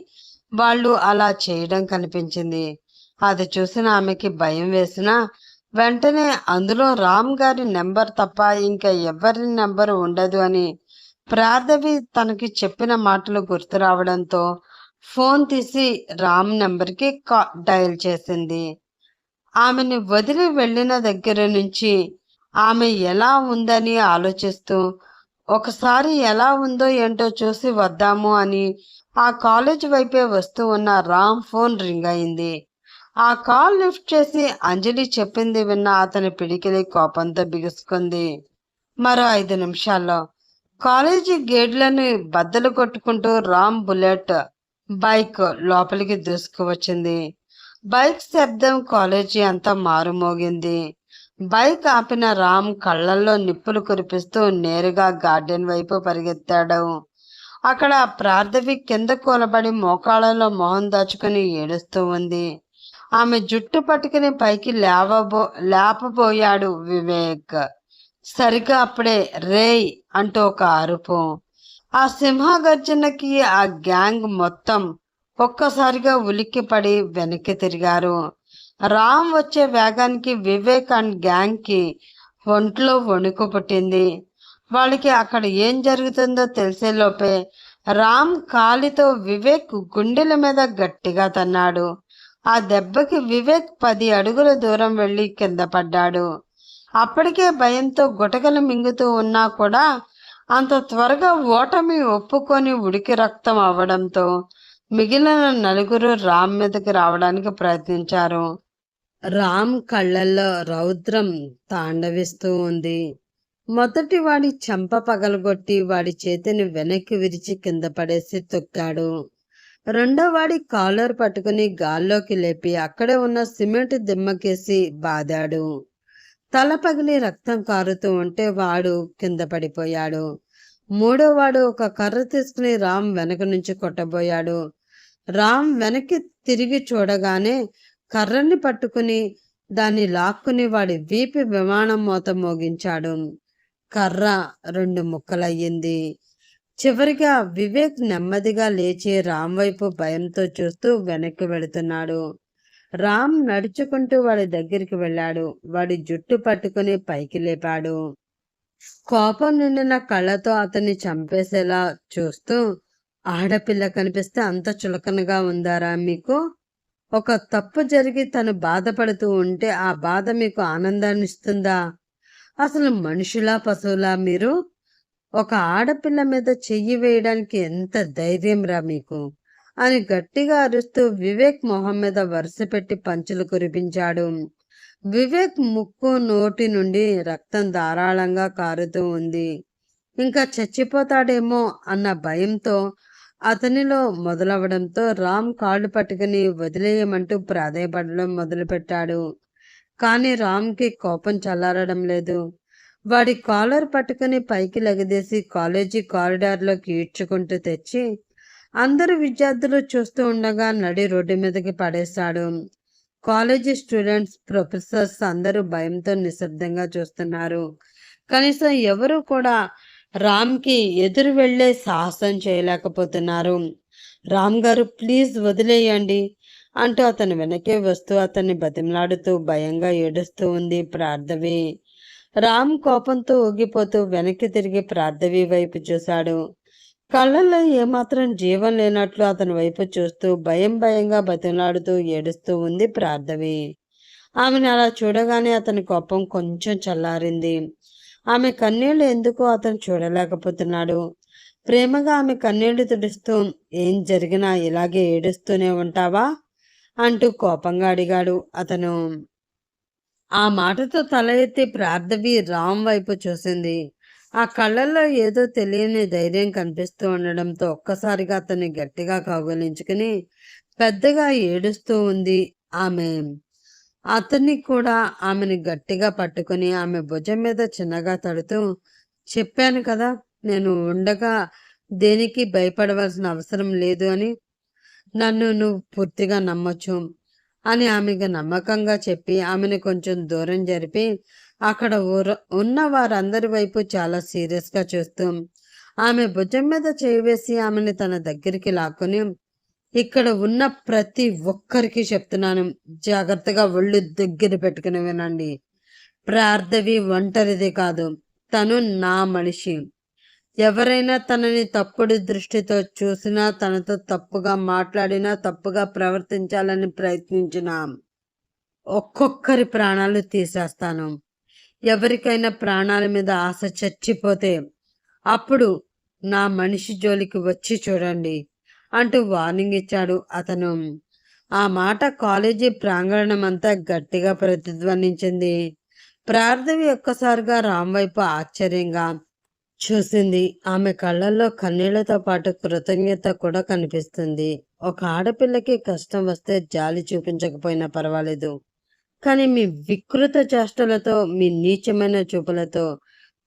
వాళ్ళు అలా చేయడం కనిపించింది. అది చూసిన ఆమెకి భయం వేసినా వెంటనే అందులో రామ్ గారి నెంబర్ తప్ప ఇంకా ఎవరి నెంబరు ఉండదు అని ప్రార్థవి తనకి చెప్పిన మాటలు గుర్తు రావడంతో ఫోన్ తీసి రామ్ నెంబర్కి డయల్ చేసింది. ఆమెని వదిలి వెళ్ళిన దగ్గర నుంచి ఆమె ఎలా ఉందని ఆలోచిస్తూ ఒకసారి ఎలా ఉందో ఏంటో చూసి వద్దాము అని ఆ కాలేజ్ వైపే వస్తూ ఉన్న రామ్ ఫోన్ రింగ్ అయింది. ఆ కాల్ లిఫ్ట్ చేసి అంజలి చెప్పింది విన్న అతని పిడికిలి కోపంతో బిగుసుకుంది. మరో 5 నిమిషాల్లో కాలేజీ గేట్లను బద్దలు కొట్టుకుంటూ రామ్ బుల్లెట్ బైక్ లోపలికి దూసుకువచ్చింది. బైక్ శబ్దం కాలేజీ అంతా మారుమోగింది. బైక్ ఆపిన రామ్ కళ్ళల్లో నిప్పులు కురిపిస్తూ నేరుగా గార్డెన్ వైపు పరిగెత్తాడు. అక్కడ ప్రార్థవి కింద కూలబడి మోకాళ్ళలో మొహం దాచుకుని ఏడుస్తూ ఉంది. ఆమె జుట్టు పట్టుకుని పైకి లేపబోయాడు వివేక్. సరిగ్గా అప్పుడే రేయ్ అంటూ ఒక అరుపు. ఆ సింహగర్జనకి ఆ గ్యాంగ్ మొత్తం ఒక్కసారిగా ఉలిక్కిపడి వెనక్కి తిరిగారు. రామ్ వచ్చే వేగానికి వివేక్ అండ్ గ్యాంగ్ కి ఒంట్లో వణుకు పుట్టింది. వాళ్ళకి అక్కడ ఏం జరుగుతుందో తెలిసేలోపే రామ్ కాలితో వివేక్ గుండెల మీద గట్టిగా తన్నాడు. ఆ దెబ్బకి వివేక్ 10 అడుగుల దూరం వెళ్ళి కింద పడ్డాడు. అప్పటికే భయంతో గుటకలు మింగుతూ ఉన్నా కూడా అంత త్వరగా ఓటమి ఒప్పుకొని ఉడికి రక్తం అవ్వడంతో మిగిలిన నలుగురు రామ్ మీదకి రావడానికి ప్రయత్నించారు. రామ్ కళ్ళల్లో రౌద్రం తాండవిస్తూ ఉంది. మొదటి వాడి చెంప పగలగొట్టి వాడి చేతిని వెనక్కి విరిచి కింద పడేసి తొక్కాడు. రెండో వాడి కాలర్ పట్టుకుని గాల్లోకి లేపి అక్కడే ఉన్న సిమెంట్ దిమ్మకేసి బాదాడు. తల పగిలి రక్తం కారుతూ ఉంటే వాడు కింద పడిపోయాడు. మూడో వాడు ఒక కర్ర తీసుకుని రామ్ వెనక నుంచి కొట్టబోయాడు. రామ్ వెనక్కి తిరిగి చూడగానే కర్రని పట్టుకుని దాన్ని లాక్కుని వాడి వీపి విమానం మోత మోగించాడు. కర్ర 2 ముక్కలయ్యింది. చివరిగా వివేక్ నెమ్మదిగా లేచి రామ్ వైపు భయంతో చూస్తూ వెనక్కి వెళుతున్నాడు. రామ్ నడుచుకుంటూ వాడి దగ్గరికి వెళ్ళాడు. వాడి జుట్టు పట్టుకుని పైకి లేపాడు. కోపం నిండిన కళ్ళతో అతన్ని చంపేసేలా చూస్తూ, ఆడపిల్ల కనిపిస్తే అంత చులకనగా ఉందారా మీకు? ఒక తప్పు జరిగి తను బాధపడుతూ ఉంటే ఆ బాధ మీకు ఆనందాన్ని ఇస్తుందా? అసలు మనుషులా పశువులా మీరు? ఒక ఆడపిల్ల మీద చెయ్యి వేయడానికి ఎంత ధైర్యం రా మీకు అని గట్టిగా అరుస్తూ వివేక్ మొహం మీద వరుసపెట్టి పంచులు కురిపించాడు. వివేక్ ముక్కు నోటి నుండి రక్తం ధారాళంగా కారుతూ ఉంది. ఇంకా చచ్చిపోతాడేమో అన్న భయంతో అతనిలో మొదలవడంతో రామ్ కాళ్ళు పట్టుకుని వదిలేయమంటూ ప్రాధేయపడడం మొదలుపెట్టాడు. కానీ రామ్కి కోపం చల్లారడం లేదు. వాడి కాలర్ పట్టుకుని పైకి లెగదీసి కాలేజీ కారిడార్లోకి ఈడ్చుకుంటూ తెచ్చి అందరు విద్యార్థులు చూస్తూ ఉండగా నడి రోడ్డు మీదకి పడేశాడు. కాలేజీ స్టూడెంట్స్, ప్రొఫెసర్స్ అందరూ భయంతో నిశ్శబ్దంగా చూస్తున్నారు. కనీసం ఎవరు కూడా రామ్కి ఎదురు వెళ్లే సాహసం చేయలేకపోతున్నారు. రామ్ గారు ప్లీజ్ వదిలేయండి అంటూ అతను వెనకే వస్తూ అతన్ని బతిమలాడుతూ భయంగా ఏడుస్తూ ఉంది ప్రార్థవి. రామ్ కోపంతో ఊగిపోతూ వెనక్కి తిరిగి ప్రార్థవి వైపు చూశాడు. కళ్ళల్లో ఏమాత్రం జీవం లేనట్లు అతని వైపు చూస్తూ భయంగా బతిమలాడుతూ ఏడుస్తూ ఉంది ప్రార్థవి. ఆమెను అలా చూడగానే అతని కోపం కొంచెం చల్లారింది. ఆమె కన్నీళ్లు ఎందుకో అతను చూడలేకపోతున్నాడు. ప్రేమగా ఆమె కన్నీళ్లు తుడుస్తూ ఏం జరిగినా ఇలాగే ఏడుస్తూనే ఉంటావా అంటూ కోపంగా అడిగాడు అతను. ఆ మాటతో తల ఎత్తి ప్రార్థవి రామ్ వైపు చూసింది. ఆ కళ్ళల్లో ఏదో తెలియని ధైర్యం కనిపిస్తూ ఉండడంతో ఒక్కసారిగా అతన్ని గట్టిగా కౌగిలించుకుని పెద్దగా ఏడుస్తూ ఉంది ఆమె. అతన్ని కూడా ఆమెని గట్టిగా పట్టుకుని ఆమె భుజం మీద చిన్నగా తడుతూ, చెప్పాను కదా నేను ఉండగా దేనికి భయపడవలసిన అవసరం లేదు అని. నన్ను నువ్వు పూర్తిగా నమ్మొచ్చు అని ఆమెకు నమ్మకంగా చెప్పి ఆమెను కొంచెం దూరం జరిపి అక్కడ ఉన్న వారందరి వైపు చాలా సీరియస్గా చూస్తూ ఆమె భుజం మీద చేయి వేసి ఆమెను తన దగ్గరికి లాక్కొని, ఇక్కడ ఉన్న ప్రతి ఒక్కరికి చెప్తున్నాను, జాగ్రత్తగా ఒళ్ళు దగ్గర పెట్టుకుని వినండి. ప్రార్థవి ఒంటరిది కాదు, తను నా మనిషి. ఎవరైనా తనని తప్పుడు దృష్టితో చూసినా, తనతో తప్పుగా మాట్లాడినా, తప్పుగా ప్రవర్తించాలని ప్రయత్నించినా ఒక్కొక్కరి ప్రాణాలు తీసేస్తాను. ఎవరికైనా ప్రాణాల మీద ఆశ చచ్చిపోతే అప్పుడు నా మనిషి జోలికి వచ్చి చూడండి అంటూ వార్నింగ్ ఇచ్చాడు అతను. ఆ మాట కాలేజీ ప్రాంగణం అంతా గట్టిగా ప్రతిధ్వనించింది. ప్రార్థవి ఒక్కసారిగా రామ్ వైపు ఆశ్చర్యంగా చూసింది. ఆమె కళ్ళల్లో కన్నీళ్లతో పాటు కృతజ్ఞత కూడా కనిపిస్తుంది. ఒక ఆడపిల్లకి కష్టం వస్తే జాలి చూపించకపోయినా పర్వాలేదు, కానీ మీ వికృత చేష్టలతో, మీ నీచమైన చూపులతో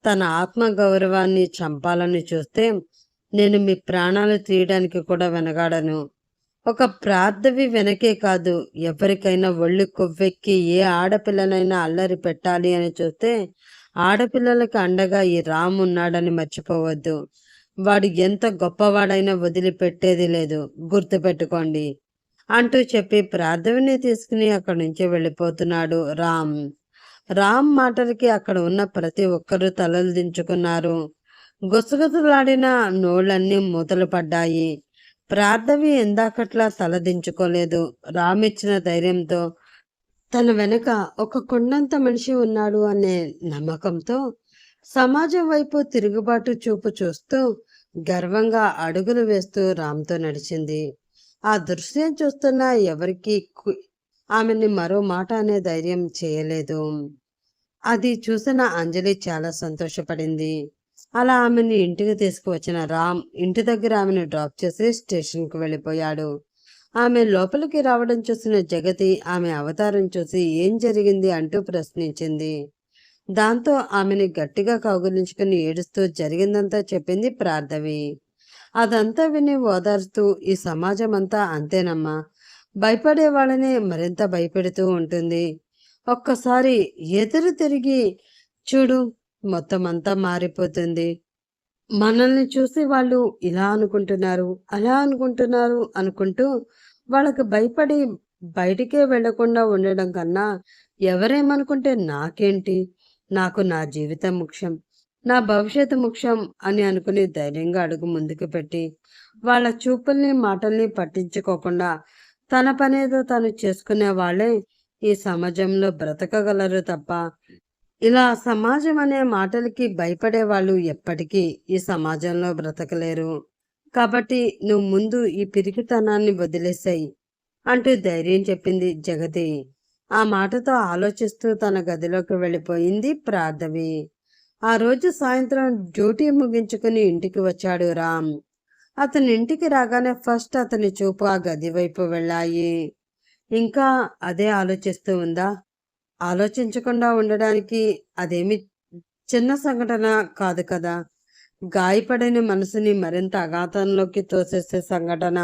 తన ఆత్మగౌరవాన్ని చంపాలని చూస్తే నేను మీ ప్రాణాలు తీయడానికి కూడా వెనగాడను. ఒక ప్రార్థవి వెనకే కాదు, ఎవరికైనా ఒళ్ళు కొవ్వెక్కి ఏ ఆడపిల్లనైనా అల్లరి పెట్టాలి అని చూస్తే ఆడపిల్లలకు అండగా ఈ రామ్ ఉన్నాడని మర్చిపోవద్దు. వాడు ఎంత గొప్పవాడైనా వదిలిపెట్టేది లేదు, గుర్తుపెట్టుకోండి అంటూ చెప్పి ప్రార్థవిని తీసుకుని అక్కడి నుంచి వెళ్ళిపోతున్నాడు రామ్. రామ్ మాటలకి అక్కడ ఉన్న ప్రతి ఒక్కరూ తలలు దించుకున్నారు. గుసగుసలాడిన నోళ్ళన్నీ మూతలు పడ్డాయి. ప్రార్థవి ఎందాకట్లా తల దించుకోలేదు. రామ్ ఇచ్చిన ధైర్యంతో తన వెనక ఒక కొండంత మనిషి ఉన్నాడు అనే నమ్మకంతో సమాజం వైపు తిరుగుబాటు చూపు చూస్తూ గర్వంగా అడుగులు వేస్తూ రామ్తో నడిచింది. ఆ దృశ్యం చూస్తున్న ఎవరికి ఆమెని మరో మాట అనే ధైర్యం చేయలేదు. అది చూసిన అంజలి చాలా సంతోషపడింది. అలా ఆమెని ఇంటికి తీసుకువచ్చిన రామ్ ఇంటి దగ్గర ఆమెను డ్రాప్ చేసి స్టేషన్కి వెళ్ళిపోయాడు. ఆమె లోపలికి రావడం చూసిన జగతి ఆమె అవతారం చూసి ఏం జరిగింది అంటూ ప్రశ్నించింది. దాంతో ఆమెని గట్టిగా కౌగిలించుకుని ఏడుస్తూ జరిగిందంతా చెప్పింది ప్రార్థవి. అదంతా విని ఓదార్స్తూ, ఈ సమాజం అంతా అంతేనమ్మా, భయపడే వాళ్ళని మరింత భయపెడుతూ ఉంటుంది. ఒక్కసారి ఎదురు తిరిగి చూడు, మొత్తం అంతా మారిపోతుంది. మనల్ని చూసి వాళ్ళు ఇలా అనుకుంటున్నారు, అలా అనుకుంటున్నారు అనుకుంటూ వాళ్ళకి భయపడి బయటికే వెళ్లకుండా ఉండడం కన్నా ఎవరేమనుకుంటే నాకేంటి, నాకు నా జీవితం ముఖ్యం, నా భవిష్యత్తు ముఖ్యం అని అనుకుని ధైర్యంగా అడుగు ముందుకు పెట్టి వాళ్ళ చూపుల్ని మాటల్ని పట్టించుకోకుండా తన పనేదో తను చేసుకునే వాళ్ళే ఈ సమాజంలో బ్రతకగలరు తప్ప ఇలా సమాజం అనే మాటలకి భయపడే వాళ్ళు ఎప్పటికీ ఈ సమాజంలో బ్రతకలేరు. కాబట్టి నువ్వు ముందు ఈ పిరికితనాన్ని వదిలేసాయి అంటూ ధైర్యం చెప్పింది జగతి. ఆ మాటతో ఆలోచిస్తూ తన గదిలోకి వెళ్ళిపోయింది ప్రార్థవి. ఆ రోజు సాయంత్రం డ్యూటీ ముగించుకుని ఇంటికి వచ్చాడు రామ్. అతని ఇంటికి రాగానే ఫస్ట్ అతని చూపు ఆ గది వైపు వెళ్ళాయి. ఇంకా అదే ఆలోచిస్తూ ఉందా? ఆలోచించకుండా ఉండడానికి అదేమి చిన్న సంఘటన కాదు కదా. గాయపడని మనసుని మరింత అఘాతంలోకి తోసేసే సంఘటన.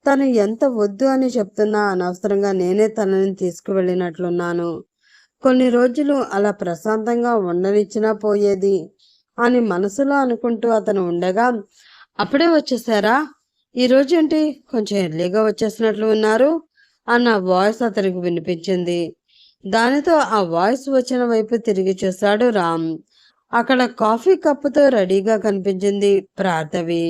తను ఎంత వద్దు అని చెప్తున్నా అనవసరంగా నేనే తనని తీసుకువెళ్ళినట్లున్నాను. కొన్ని రోజులు అలా ప్రశాంతంగా ఉండనిచ్చినా పోయేది అని మనసులో అనుకుంటూ అతను ఉండగా, అప్పుడే వచ్చేసారా? ఈరోజు ఏంటి కొంచెం ఎర్లీగా వచ్చేసినట్లు ఉన్నారు అన్న వాయిస్ అతనికి వినిపించింది. దానితో ఆ వాయిస్ వచ్చిన వైపు తిరిగి చూశాడు రామ్. అక్కడ కాఫీ కప్పుతో రెడీగా కనిపించింది ప్రార్థవి.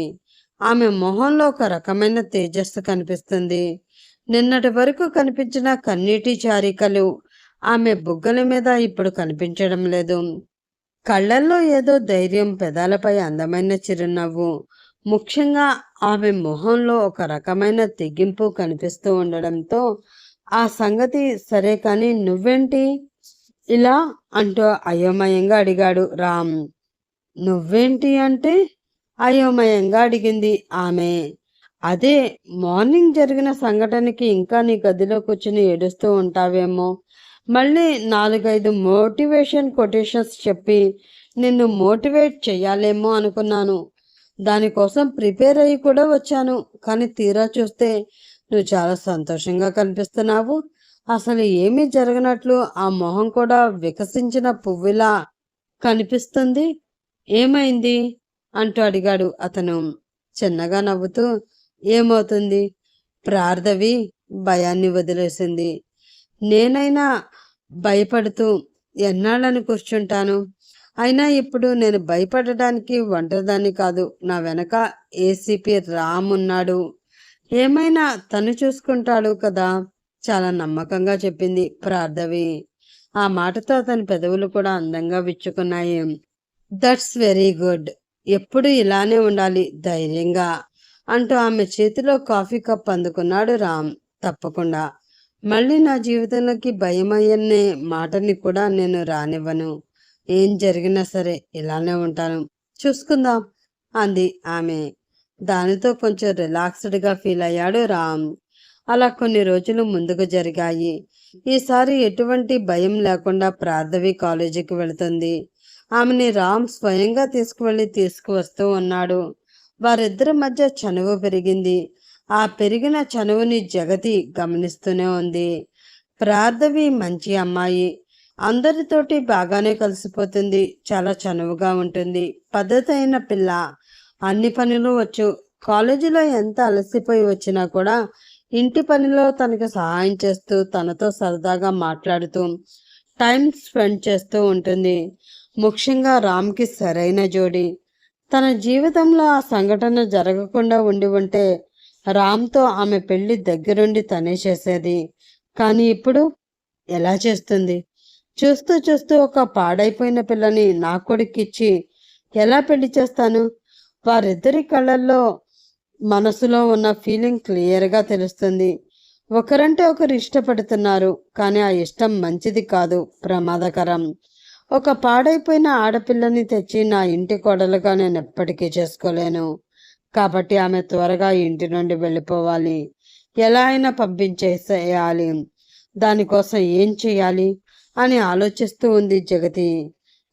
ఆమె మొహంలో ఒక రకమైన తేజస్సు కనిపిస్తుంది. నిన్నటి వరకు కనిపించిన కన్నీటి చారికలు ఆమె బుగ్గల మీద ఇప్పుడు కనిపించడం లేదు. కళ్ళల్లో ఏదో ధైర్యం, పెదాలపై అందమైన చిరునవ్వు. ముఖ్యంగా ఆమె మొహంలో ఒక రకమైన తెగింపు కనిపిస్తూ ఉండడంతో ఆ సంగతి సరే కానీ నువ్వేంటి ఇలా అంటూ అయోమయంగా అడిగాడు రామ్. నువ్వేంటి అంటే అయోమయంగా అడిగింది ఆమె. అదే మార్నింగ్ జరిగిన సంఘటనకి ఇంకా నీ గదిలో కూర్చుని ఏడుస్తూ ఉంటావేమో, మళ్ళీ 4-5 మోటివేషన్ కొటేషన్స్ చెప్పి నిన్ను మోటివేట్ చెయ్యాలేమో అనుకున్నాను. దానికోసం ప్రిపేర్ అయ్యి కూడా వచ్చాను. కానీ తీరా చూస్తే నువ్వు చాలా సంతోషంగా కనిపిస్తున్నావు. అసలు ఏమీ జరగనట్లు ఆ మొహం కూడా వికసించిన పువ్వులా కనిపిస్తుంది. ఏమైంది అంటూ అడిగాడు అతను చిన్నగా నవ్వుతూ. ఏమవుతుంది? ప్రార్థవి భయాన్ని వదిలేసింది. నేనైనా భయపడుతూ ఎన్నాళ్ళని కూర్చుంటాను? అయినా ఇప్పుడు నేను భయపడడానికి ఒంటరిదాన్ని కాదు. నా వెనక ఏసీపీ రామ్ ఉన్నాడు. ఏమైనా తను చూసుకుంటాడు కదా, చాలా నమ్మకంగా చెప్పింది ప్రార్థవి. ఆ మాటతో అతని పెదవులు కూడా అందంగా విచ్చుకున్నాయి. దట్స్ వెరీ గుడ్, ఎప్పుడు ఇలానే ఉండాలి ధైర్యంగా అంటూ ఆమె చేతిలో కాఫీ కప్ అందుకున్నాడు రామ్. తప్పకుండా, మళ్ళీ నా జీవితంలోకి భయమయ్యనే మాటని కూడా నేను రానివ్వను. ఏం జరిగినా సరే ఇలానే ఉంటాను, చూసుకుందాం అంది ఆమె. దానితో కొంచెం రిలాక్స్డ్గా ఫీల్ అయ్యాడు రామ్. అలా కొన్ని రోజులు ముందుకు జరిగాయి. ఈసారి ఎటువంటి భయం లేకుండా ప్రార్థవి కాలేజీకి వెళుతుంది. ఆమెని రామ్ స్వయంగా తీసుకువస్తూ ఉన్నాడు. వారిద్దరి మధ్య చనువు పెరిగింది. ఆ పెరిగిన చనువుని జగతి గమనిస్తూనే ఉంది. ప్రార్థవి మంచి అమ్మాయి, అందరితోటి బాగానే కలిసిపోతుంది, చాలా చనువుగా ఉంటుంది, పద్ధతి అయిన పిల్ల, అన్ని పనులు వచ్చు. కాలేజీలో ఎంత అలసిపోయి వచ్చినా కూడా ఇంటి పనిలో తనకు సహాయం చేస్తూ తనతో సరదాగా మాట్లాడుతూ టైం స్పెండ్ చేస్తూ ఉంటుంది. ముఖ్యంగా రామ్కి సరైన జోడి. తన జీవితంలో ఆ సంఘటన జరగకుండా ఉంటే రామ్తో ఆమె పెళ్లి దగ్గరుండి తనే చేసేది. కానీ ఇప్పుడు ఎలా చేస్తుంది? చూస్తూ చూస్తూ ఒక పాడైపోయిన పిల్లని నా కొడుక్కిచ్చి ఎలా పెళ్లి చేస్తాను? వారిద్దరి కళ్ళల్లో మనసులో ఉన్న ఫీలింగ్ క్లియర్‌గా తెలుస్తుంది. ఒకరంటే ఒకరు ఇష్టపడుతున్నారు. కానీ ఆ ఇష్టం మంచిది కాదు, ప్రమాదకరం. ఒక పాడైపోయిన ఆడపిల్లని తెచ్చి నా ఇంటి కోడలుగా నేను ఎప్పటికీ చేసుకోలేను. కాబట్టి ఆమె త్వరగా ఈ ఇంటి నుండి వెళ్ళిపోవాలి. ఎలా అయినా పంపించేసేయాలి. దానికోసం ఏం చేయాలి అని ఆలోచిస్తూ ఉంది జగతి.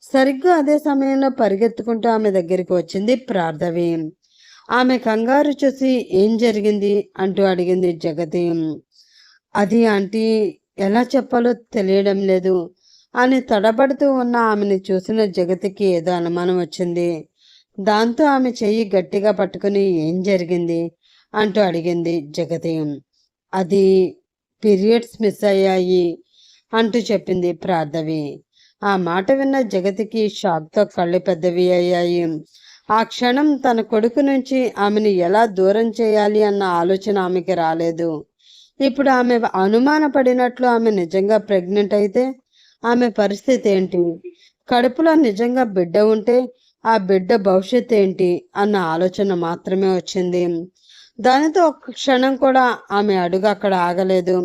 సరిగ్గా అదే సమయంలో పరిగెత్తుకుంటూ ఆమె దగ్గరికి వచ్చింది ప్రార్థవి. ఆమె కంగారు చూసి ఏం జరిగింది అంటూ అడిగింది జగతి. అది ఆంటీ, ఎలా చెప్పాలో తెలియడం లేదు అని తడబడుతూ ఉన్న ఆమెను చూసిన జగతికి ఏదో అనుమానం వచ్చింది. దాంతో ఆమె చెయ్యి గట్టిగా పట్టుకుని ఏం జరిగింది అంటూ అడిగింది జగతి. అది పీరియడ్స్ మిస్ అయ్యాయి అంటూ చెప్పింది ప్రార్థవి. ఆ మాట విన్న జగతికి షాక్తో కళ్ళు పెద్దవి అయ్యాయి. ఆ క్షణం తన కొడుకు నుంచి ఆమెను ఎలా దూరం చేయాలి అన్న ఆలోచన ఆమెకి రాలేదు. ఇప్పుడు ఆమె అనుమానపడినట్లు ఆమె నిజంగా ప్రెగ్నెంట్ అయితే ఆమె పరిస్థితి ఏంటి? కడుపులో నిజంగా బిడ్డ ఉంటే ఆ బిడ్డ భవిష్యత్ ఏంటి అన్న ఆలోచన మాత్రమే వచ్చింది. దానితో ఒక్క క్షణం కూడా ఆమె అడుగు అక్కడ ఆగలేదు.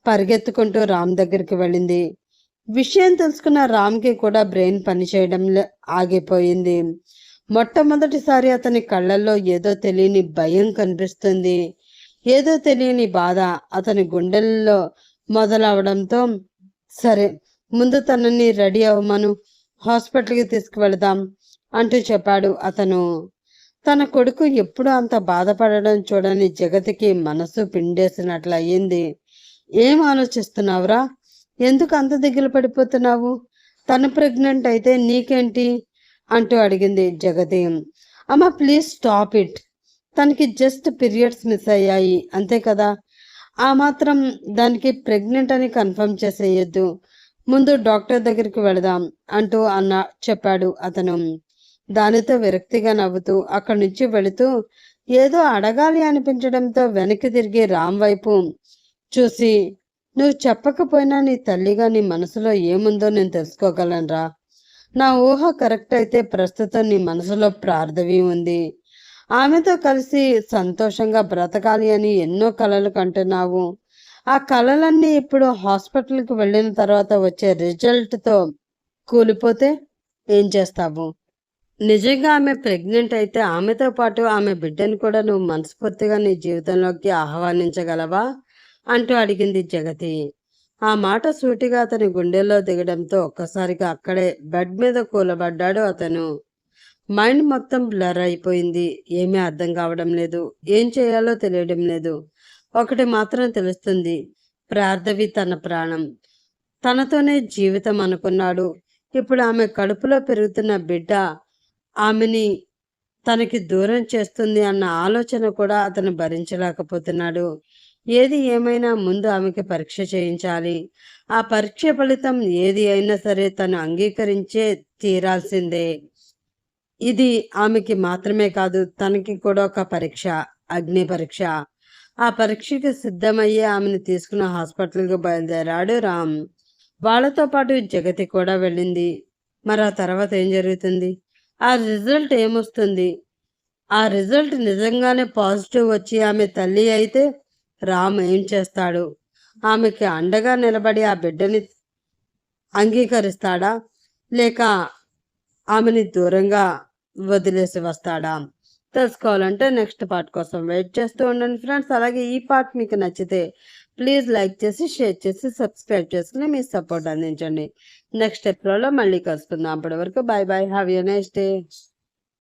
పరిగెత్తుకుంటూ రామ్ దగ్గరికి వెళ్ళింది. విషయం తెలుసుకున్న రామ్కి కూడా బ్రెయిన్ పనిచేయడం ఆగిపోయింది. మొట్టమొదటిసారి అతని కళ్ళల్లో ఏదో తెలియని భయం కనిపిస్తుంది. ఏదో తెలియని బాధ అతని గుండెల్లో మొదలవడంతో, సరే ముందు తనని రెడీ అవ్వమను, హాస్పిటల్కి తీసుకువెళదాం అంటూ చెప్పాడు అతను. తన కొడుకు ఎప్పుడు అంత బాధపడడం చూడని జగతికి మనసు పిండేసినట్లయింది. ఏం ఆలోచిస్తున్నావురా? ఎందుకు అంత దిగులు పడిపోతున్నావు? తను ప్రెగ్నెంట్ అయితే నీకేంటి అంటూ అడిగింది జగతి. అమ్మ ప్లీజ్ స్టాప్ ఇట్. తనకి జస్ట్ పీరియడ్స్ మిస్ అయ్యాయి అంతే కదా, ఆ మాత్రం దానికి ప్రెగ్నెంట్ అని కన్ఫర్మ్ చేసేయొద్దు. ముందు డాక్టర్ దగ్గరికి వెళదాం అంటూ చెప్పాడు అతను. దానితో విరక్తిగా నవ్వుతూ అక్కడి నుంచి వెళుతూ ఏదో అడగాలి అనిపించడంతో వెనక్కి తిరిగి రామ్ వైపు చూసి, నువ్వు చెప్పకపోయినా నీ తల్లిగా నీ మనసులో ఏముందో నేను తెలుసుకోగలనురా. నా ఊహ కరెక్ట్ అయితే ప్రస్తుతం నీ మనసులో ప్రార్థవి ఉంది. ఆమెతో కలిసి సంతోషంగా బ్రతకాలి అని ఎన్నో కలలు కంటున్నావు. ఆ కలలన్నీ ఇప్పుడు హాస్పిటల్కి వెళ్ళిన తర్వాత వచ్చే రిజల్ట్తో కూలిపోతే ఏం చేస్తావు? నిజంగా ఆమె ప్రెగ్నెంట్ అయితే ఆమెతో పాటు ఆమె బిడ్డను కూడా నువ్వు మనస్ఫూర్తిగా నీ జీవితంలోకి ఆహ్వానించగలవా అంటూ అడిగింది జగతి. ఆ మాట సూటిగా అతని గుండెల్లో దిగడంతో ఒక్కసారిగా అక్కడే బెడ్ మీద కూలబడ్డాడు అతను. మైండ్ మొత్తం బ్లర్ అయిపోయింది. ఏమీ అర్థం కావడం లేదు. ఏం చేయాలో తెలియడం లేదు. ఒకటి మాత్రం తెలుస్తుంది, ప్రార్థవి తన ప్రాణం, తనతోనే జీవితం అనుకున్నాడు. ఇప్పుడు ఆమె కడుపులో పెరుగుతున్న బిడ్డ ఆమెని తనకి దూరం చేస్తుంది అన్న ఆలోచన కూడా అతను భరించలేకపోతున్నాడు. ఏది ఏమైనా ముందు ఆమెకి పరీక్ష చేయించాలి. ఆ పరీక్ష ఫలితం ఏది అయినా సరే తను అంగీకరించే తీరాల్సిందే. ఇది ఆమెకి మాత్రమే కాదు, తనకి కూడా ఒక పరీక్ష, అగ్ని పరీక్ష. ఆ పరీక్షకి సిద్ధమయ్యే ఆమెను తీసుకున్న హాస్పిటల్కి బయలుదేరాడు రామ్. వాళ్ళతో పాటు జగతి కూడా వెళ్ళింది. మరి ఆ తర్వాత ఏం జరుగుతుంది? ఆ రిజల్ట్ ఏమొస్తుంది? ఆ రిజల్ట్ నిజంగానే పాజిటివ్ వచ్చి ఆమె తల్లి అయితే రామ్ ఏం చేస్తాడు? ఆమెకి అండగా నిలబడి ఆ బిడ్డని అంగీకరిస్తాడా, లేక ఆమెని దూరంగా వదిలేసి వస్తాడా? తెలుసుకోవాలంటే నెక్స్ట్ పార్ట్ కోసం వెయిట్ చేస్తూ ఉండండి ఫ్రెండ్స్. అలాగే ఈ పార్ట్ మీకు నచ్చితే ప్లీజ్ లైక్ చేసి, షేర్ చేసి, సబ్స్క్రైబ్ చేసుకుని మీ సపోర్ట్ అందించండి. నెక్స్ట్ ఎపిసోడ్లో మళ్ళీ కలుసుకుందాం. అప్పటి వరకు bye bye, have a nice day.